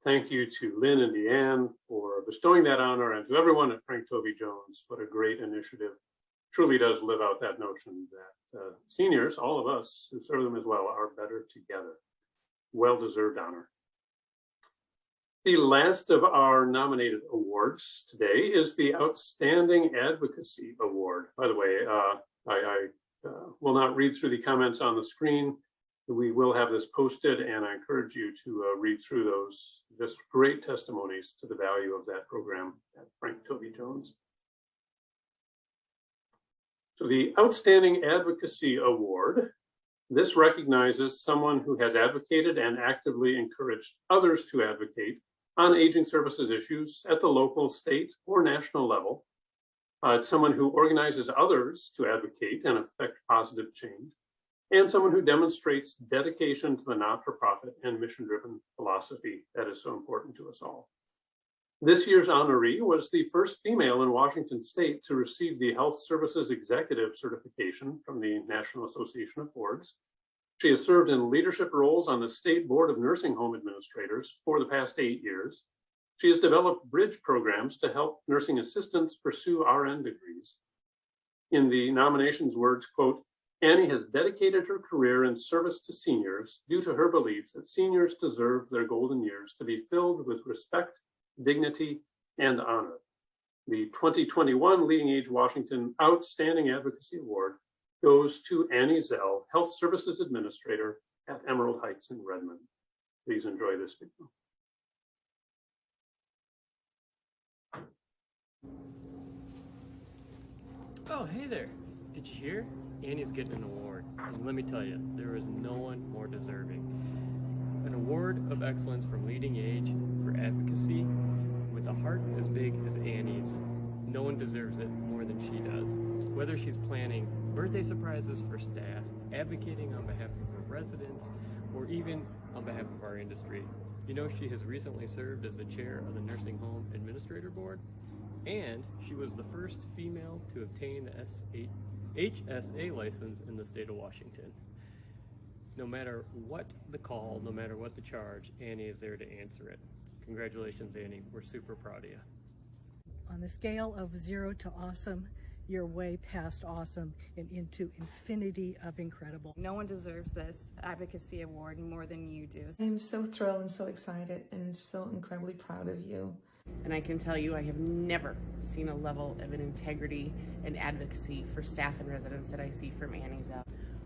Thank you to Lynn and Deanne for bestowing that honor, and to everyone at Frank Toby Jones. What a great initiative. Truly does live out that notion that seniors, all of us who serve them as well, are better together. Well-deserved honor. The last of our nominated awards today is the Outstanding Advocacy Award. By the way, I will not read through the comments on the screen. We will have this posted, and I encourage you to read through those just great testimonies to the value of that program at Frank Toby Jones. So the Outstanding Advocacy Award, this recognizes someone who has advocated and actively encouraged others to advocate on aging services issues at the local, state, or national level. It's someone who organizes others to advocate and affect positive change. and someone who demonstrates dedication to the not-for-profit and mission-driven philosophy that is so important to us all. This year's honoree was the first female in Washington State to receive the Health Services Executive Certification from the National Association of Boards. She has served in leadership roles on the State Board of Nursing Home Administrators for the past 8 years. She has developed bridge programs to help nursing assistants pursue RN degrees. In the nomination's words, quote, Annie has dedicated her career in service to seniors due to her belief that seniors deserve their golden years to be filled with respect, dignity, and honor. The 2021 LeadingAge Washington Outstanding Advocacy Award goes to Annie Zell, Health Services Administrator at Emerald Heights in Redmond. Please enjoy this video. Oh, hey there. Did you hear? Annie's getting an award. And let me tell you, there is no one more deserving. An award of excellence from LeadingAge for advocacy with a heart as big as Annie's. No one deserves it more than she does. Whether she's planning birthday surprises for staff, advocating on behalf of her residents, or even on behalf of our industry. You know, she has recently served as the chair of the Nursing Home Administrator Board, and she was the first female to obtain the HSA license in the state of Washington. No matter what the call, no matter what the charge, Annie is there to answer it. Congratulations, Annie. We're super proud of you. On the scale of 0 to awesome, you're way past awesome and into infinity of incredible. No one deserves this advocacy award more than you do. I'm so thrilled and so excited and so incredibly proud of you. And I can tell you, I have never seen a level of an integrity and advocacy for staff and residents that I see from Annie Zell.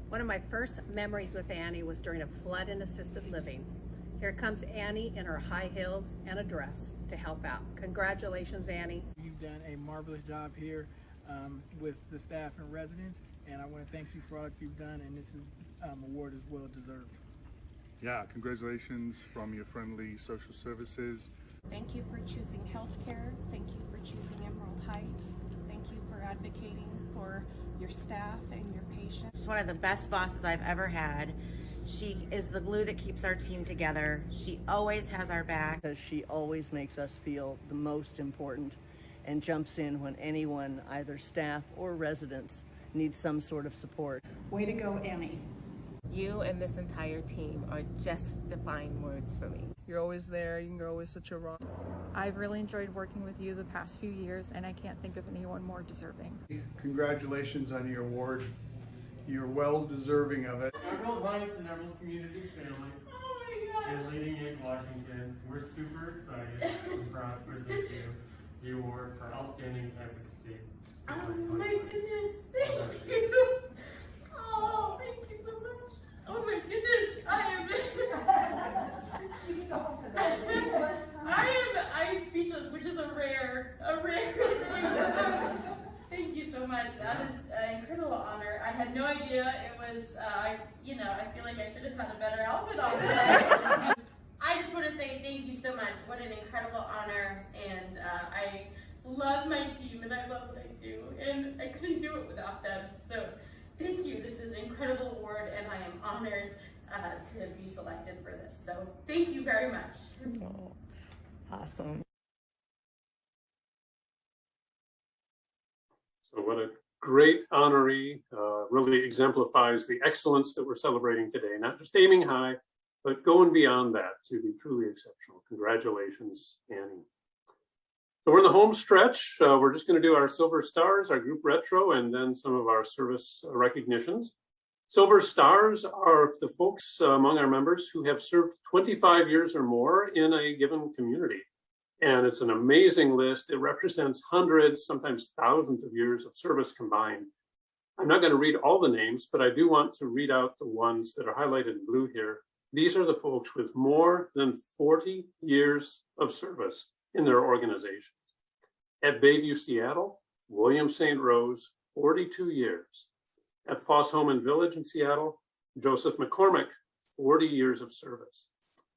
One of my first memories with Annie was during a flood in assisted living. Here comes Annie in her high heels and a dress to help out. Congratulations, Annie. You've done a marvelous job here with the staff and residents, and I want to thank you for all that you've done, and this award is well deserved. Yeah, congratulations from your friendly social services. Thank you for choosing healthcare. Thank you for choosing Emerald Heights. Thank you for advocating for your staff and your patients. She's one of the best bosses I've ever had. She is the glue that keeps our team together. She always has our back. Because she always makes us feel the most important and jumps in when anyone, either staff or residents, needs some sort of support. Way to go, Annie. You and this entire team are just defining words for me. You're always there, you're always such a rock. I've really enjoyed working with you the past few years, and I can't think of anyone more deserving. Congratulations on your award. You're well deserving of it. Emerald Heights and Emerald Community family and LeadingAge Washington, we're super excited and proud to present you the award for Outstanding Advocacy. Oh my goodness, thank you. Oh, thank you so much. Oh my goodness, I'm speechless, which is a rare thing. Thank you so much. That is an incredible honor. I had no idea it was, I feel like I should have had a better outfit on today. I just want to say thank you so much. What an incredible honor, and I love my team and I love what I do, and I couldn't do it without them. So thank you. This is an incredible award, and I am honored to be selected for this. So thank you very much. Oh, awesome. So what a great honoree, really exemplifies the excellence that we're celebrating today, not just aiming high, but going beyond that to be truly exceptional. Congratulations, Annie. So we're in the home stretch. We're just going to do our Silver Stars, our group retro, and then some of our service recognitions. Silver Stars are the folks among our members who have served 25 years or more in a given community. And it's an amazing list. It represents hundreds, sometimes thousands of years of service combined. I'm not going to read all the names, but I do want to read out the ones that are highlighted in blue here. These are the folks with more than 40 years of service in their organizations. At Bayview, Seattle, William St. Rose, 42 years. At Foss Home and Village in Seattle, Joseph McCormick, 40 years of service.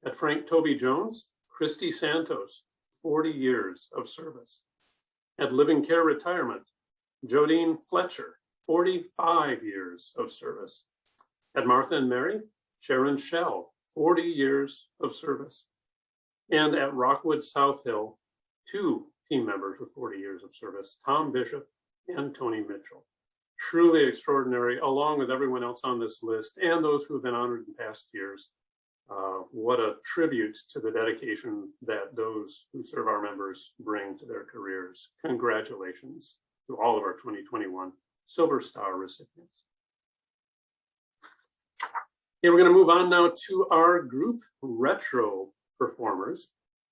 At Frank Toby Jones, Christy Santos, 40 years of service. At Living Care Retirement, Jodine Fletcher, 45 years of service. At Martha and Mary, Sharon Shell, 40 years of service. And at Rockwood South Hill, 2 team members with 40 years of service, Tom Bishop and Tony Mitchell. Truly extraordinary, along with everyone else on this list and those who have been honored in past years. What a tribute to the dedication that those who serve our members bring to their careers. Congratulations to all of our 2021 Silver Star recipients. Okay, we're going to move on now to our group retro performers.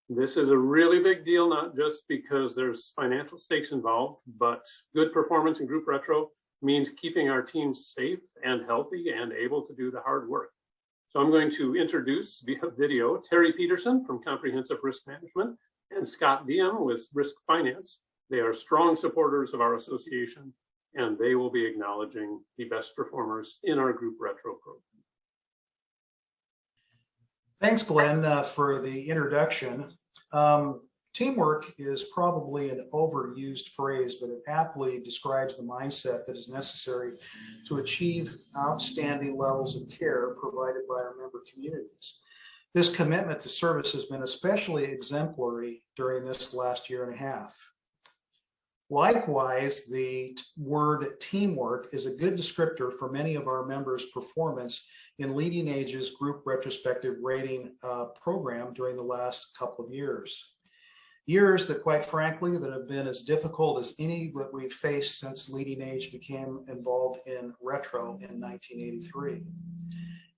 This is a really big deal, not just because there's financial stakes involved, but good performance in group retro means keeping our teams safe and healthy and able to do the hard work. So I'm going to introduce via video Terry Peterson from Comprehensive Risk Management and Scott Diem with Risk Finance. They are strong supporters of our association, and they will be acknowledging the best performers in our group retro program. Thanks, Glenn, for the introduction. Teamwork is probably an overused phrase, but it aptly describes the mindset that is necessary to achieve outstanding levels of care provided by our member communities. This commitment to service has been especially exemplary during this last year and a half. Likewise, the word teamwork is a good descriptor for many of our members' performance in LeadingAge's group retrospective rating program during the last couple of years. Years that, quite frankly, that have been as difficult as any that we've faced since LeadingAge became involved in retro in 1983.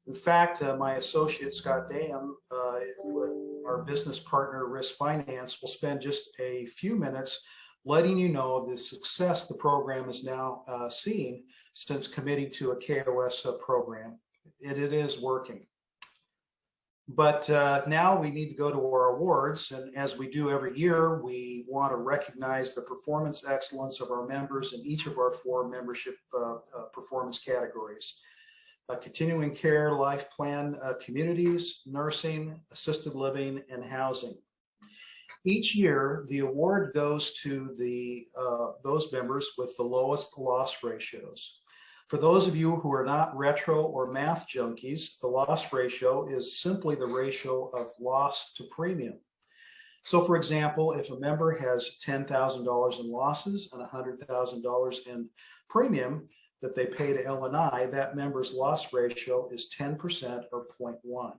In fact, my associate Scott Dam with our business partner Risk Finance will spend just a few minutes letting you know of the success the program is now seeing since committing to a KOS program. It is working. But now we need to go to our awards, and as we do every year, we want to recognize the performance excellence of our members in each of our 4 membership performance categories: continuing care, life plan, communities, nursing, assisted living, and housing. Each year, the award goes to those members with the lowest loss ratios. For those of you who are not retro or math junkies, the loss ratio is simply the ratio of loss to premium. So for example, if a member has $10,000 in losses and $100,000 in premium that they pay to L&I, that member's loss ratio is 10% or 0.1.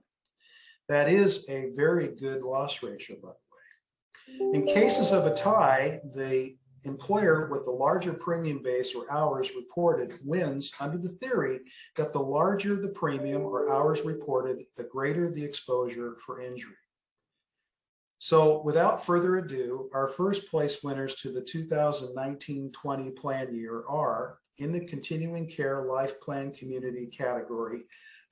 That is a very good loss ratio, by the way. In cases of a tie, the employer with the larger premium base or hours reported wins under the theory that the larger the premium or hours reported, the greater the exposure for injury. So without further ado, our first place winners to the 2019-20 plan year are, in the continuing care life plan community category,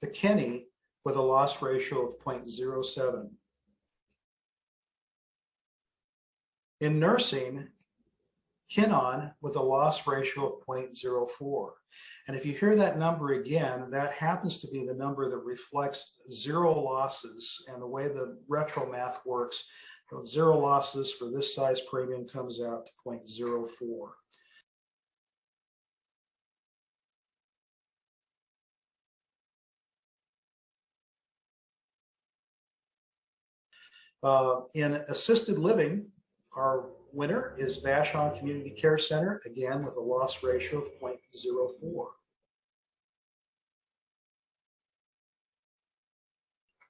the Kenny with a loss ratio of 0.07. In nursing, Kinnon with a loss ratio of 0.04. And if you hear that number again, that happens to be the number that reflects 0 losses. And the way the retro math works, 0 losses for this size premium comes out to 0.04. In assisted living, our winner is Vashon Community Care Center, again with a loss ratio of 0.04.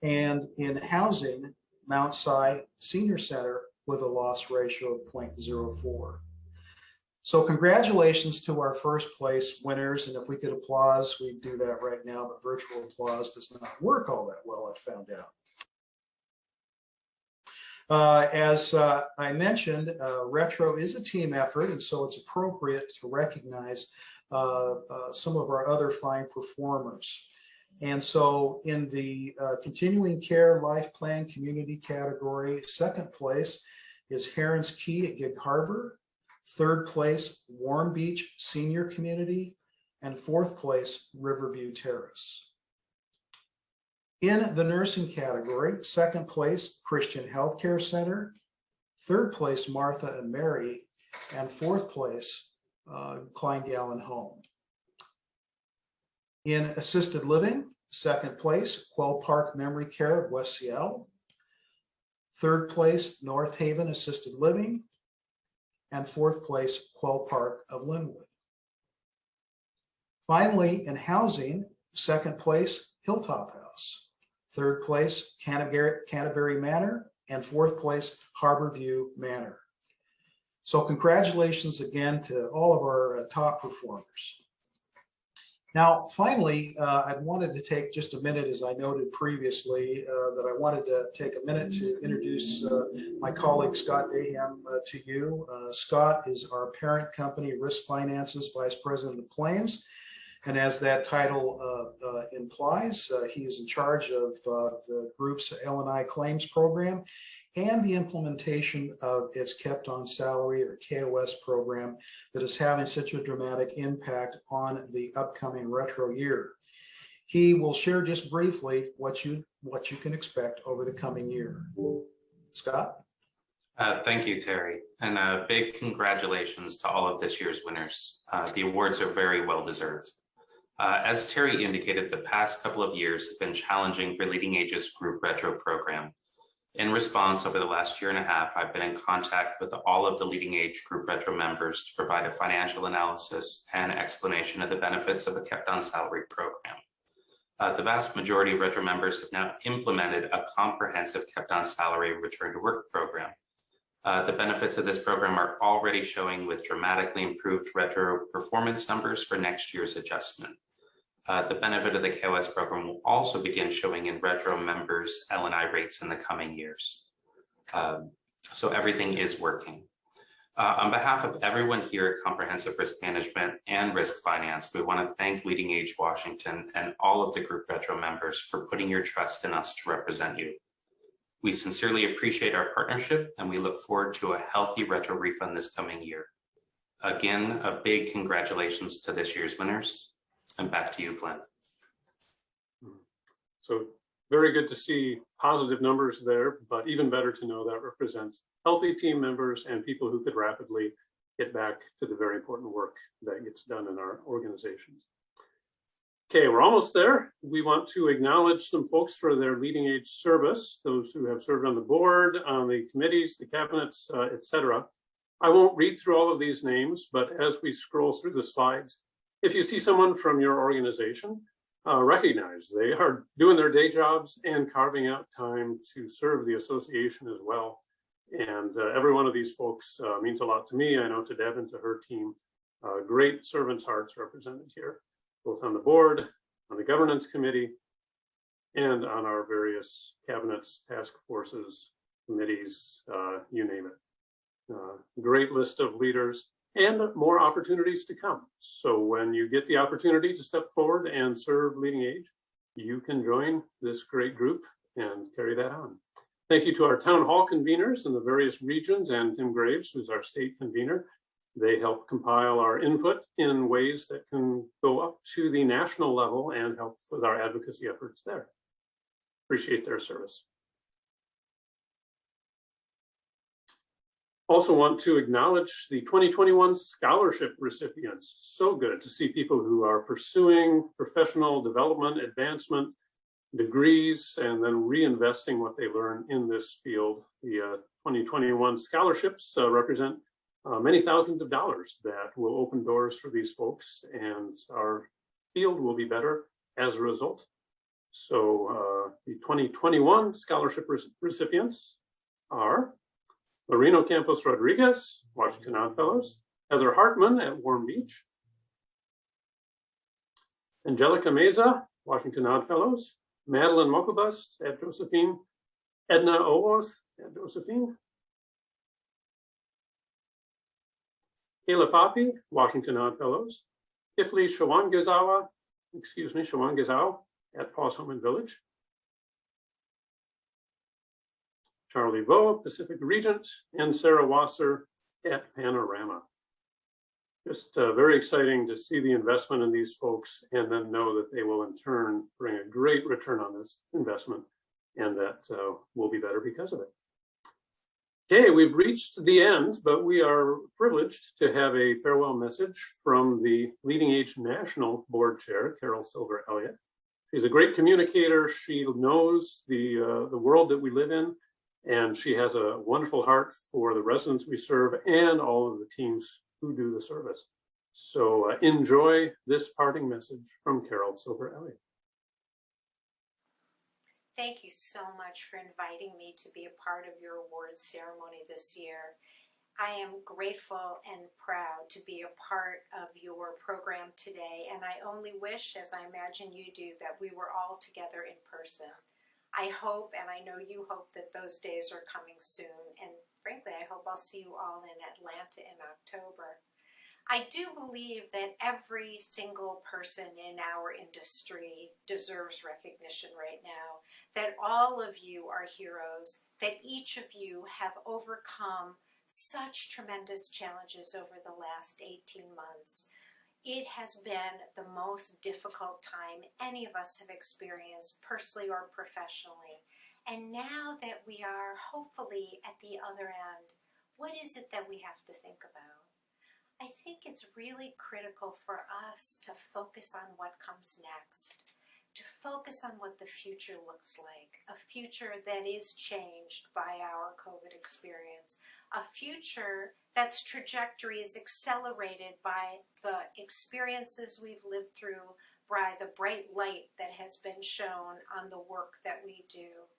And in housing, Mount Si Senior Center with a loss ratio of 0.04. So congratulations to our first place winners. And if we could applause, we'd do that right now, but virtual applause does not work all that well, I've found out. As I mentioned, retro is a team effort, and so it's appropriate to recognize some of our other fine performers. And so in the continuing care life plan community category, second place is Heron's Key at Gig Harbor, third place Warm Beach Senior Community, and fourth place Riverview Terrace. In the nursing category, second place, Christian Healthcare Center, third place, Martha and Mary, and fourth place, Klein Gallen Home. In assisted living, second place, Quell Park Memory Care of West Seattle. Third place, North Haven Assisted Living. And fourth place, Quell Park of Linwood. Finally, in housing, second place, Hilltop House. Third place, Canterbury Manor. And fourth place, Harborview Manor. So congratulations again to all of our top performers. Now, finally, I wanted to take just a minute, as I noted previously, that I wanted to take a minute to introduce my colleague Scott Daham to you. Scott is our parent company, Risk Finances Vice President of Claims. And as that title implies, he is in charge of the group's L&I claims program and the implementation of its kept on salary or KOS program that is having such a dramatic impact on the upcoming retro year. He will share just briefly what you can expect over the coming year. Scott? Thank you, Terry. And a big congratulations to all of this year's winners. The awards are very well deserved. As Terry indicated, the past couple of years have been challenging for LeadingAge's Group Retro program. In response, over the last year and a half, I've been in contact with all of the LeadingAge Group Retro members to provide a financial analysis and explanation of the benefits of a kept-on salary program. The vast majority of Retro members have now implemented a comprehensive kept-on salary return to work program. The benefits of this program are already showing with dramatically improved Retro performance numbers for next year's adjustment. The benefit of the KOS program will also begin showing in Retro members' L&I rates in the coming years. So everything is working. On behalf of everyone here at Comprehensive Risk Management and Risk Finance, we want to thank LeadingAge Washington and all of the Group Retro members for putting your trust in us to represent you. We sincerely appreciate our partnership and we look forward to a healthy Retro refund this coming year. Again, a big congratulations to this year's winners. And back to you, Glenn. So very good to see positive numbers there, but even better to know that represents healthy team members and people who could rapidly get back to the very important work that gets done in our organizations. Okay, we're almost there. We want to acknowledge some folks for their LeadingAge service, those who have served on the board, on the committees, the cabinets, etc. I won't read through all of these names, but as we scroll through the slides, if you see someone from your organization, recognize they are doing their day jobs and carving out time to serve the association as well. And every one of these folks means a lot to me. I know to Deb and to her team, great servants' hearts represented here, both on the board, on the governance committee, and on our various cabinets, task forces, committees, you name it. Great list of leaders. And more opportunities to come. So when you get the opportunity to step forward and serve LeadingAge, you can join this great group and carry that on. Thank you to our town hall conveners in the various regions and Tim Graves, who's our state convener. They help compile our input in ways that can go up to the national level and help with our advocacy efforts there. Appreciate their service. Also want to acknowledge the 2021 scholarship recipients. So good to see people who are pursuing professional development, advancement, degrees, and then reinvesting what they learn in this field. The 2021 scholarships represent many thousands of dollars that will open doors for these folks, and our field will be better as a result. So the 2021 scholarship recipients are Loreno Campos Rodriguez, Washington Oddfellows, Heather Hartman at Warm Beach, Angelica Meza, Washington Oddfellows, Madeline Mokelbust at Josephine, Edna Owoth at Josephine, Kayla Poppy, Washington Oddfellows, Kifli Shawangizawa at Fossholm and Village, Charlie Vo, Pacific Regent, and Sarah Wasser at Panorama. Just very exciting to see the investment in these folks and then know that they will in turn bring a great return on this investment and that we'll be better because of it. Okay, we've reached the end, but we are privileged to have a farewell message from the LeadingAge National Board Chair, Carol Silver Elliott. She's a great communicator. She knows the world that we live in, and she has a wonderful heart for the residents we serve and all of the teams who do the service. So enjoy this parting message from Carol Silver Elliott. Thank you so much for inviting me to be a part of your awards ceremony this year. I am grateful and proud to be a part of your program today, and I only wish, as I imagine you do, that we were all together in person. I hope, and I know you hope, that those days are coming soon, and frankly, I hope I'll see you all in Atlanta in October. I do believe that every single person in our industry deserves recognition right now, that all of you are heroes, that each of you have overcome such tremendous challenges over the last 18 months. It has been the most difficult time any of us have experienced, personally or professionally. And now that we are hopefully at the other end, what is it that we have to think about? I think it's really critical for us to focus on what comes next, to focus on what the future looks like, a future that is changed by our COVID experience, a future that's trajectory is accelerated by the experiences we've lived through, by the bright light that has been shown on the work that we do.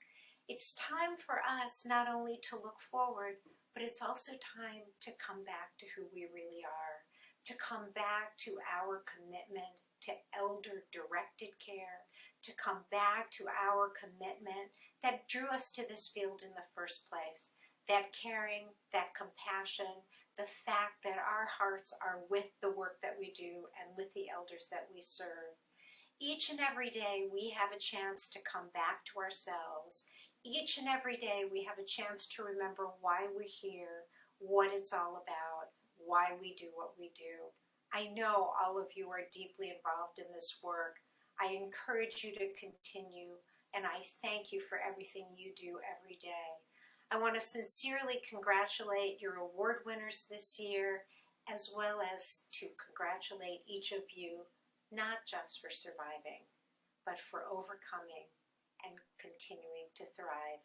It's time for us not only to look forward, but it's also time to come back to who we really are, to come back to our commitment to elder-directed care, to come back to our commitment that drew us to this field in the first place, that caring, that compassion, the fact that our hearts are with the work that we do and with the elders that we serve. Each and every day we have a chance to come back to ourselves. Each and every day we have a chance to remember why we're here, what it's all about, why we do what we do. I know all of you are deeply involved in this work. I encourage you to continue, and I thank you for everything you do every day. I want to sincerely congratulate your award winners this year, as well as to congratulate each of you, not just for surviving, but for overcoming and continuing to thrive.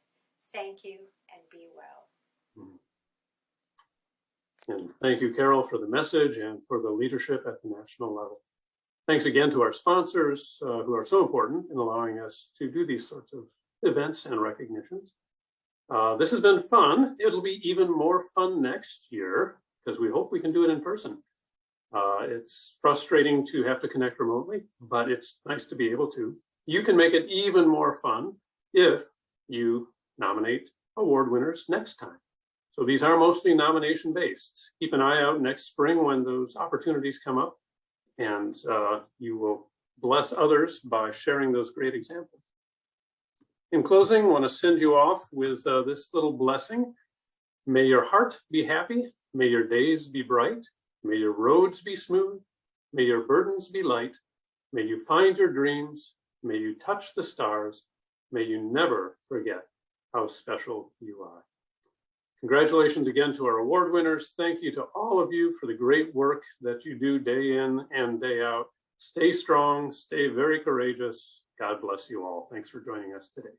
Thank you and be well. And thank you, Carol, for the message and for the leadership at the national level. Thanks again to our sponsors who are so important in allowing us to do these sorts of events and recognitions. This has been fun. It'll be even more fun next year because we hope we can do it in person. It's frustrating to have to connect remotely, but it's nice to be able to. You can make it even more fun if you nominate award winners next time. So these are mostly nomination based. Keep an eye out next spring when those opportunities come up, and you will bless others by sharing those great examples. In closing, I want to send you off with this little blessing. May your heart be happy. May your days be bright. May your roads be smooth. May your burdens be light. May you find your dreams. May you touch the stars. May you never forget how special you are. Congratulations again to our award winners. Thank you to all of you for the great work that you do day in and day out. Stay strong, stay very courageous. God bless you all. Thanks for joining us today.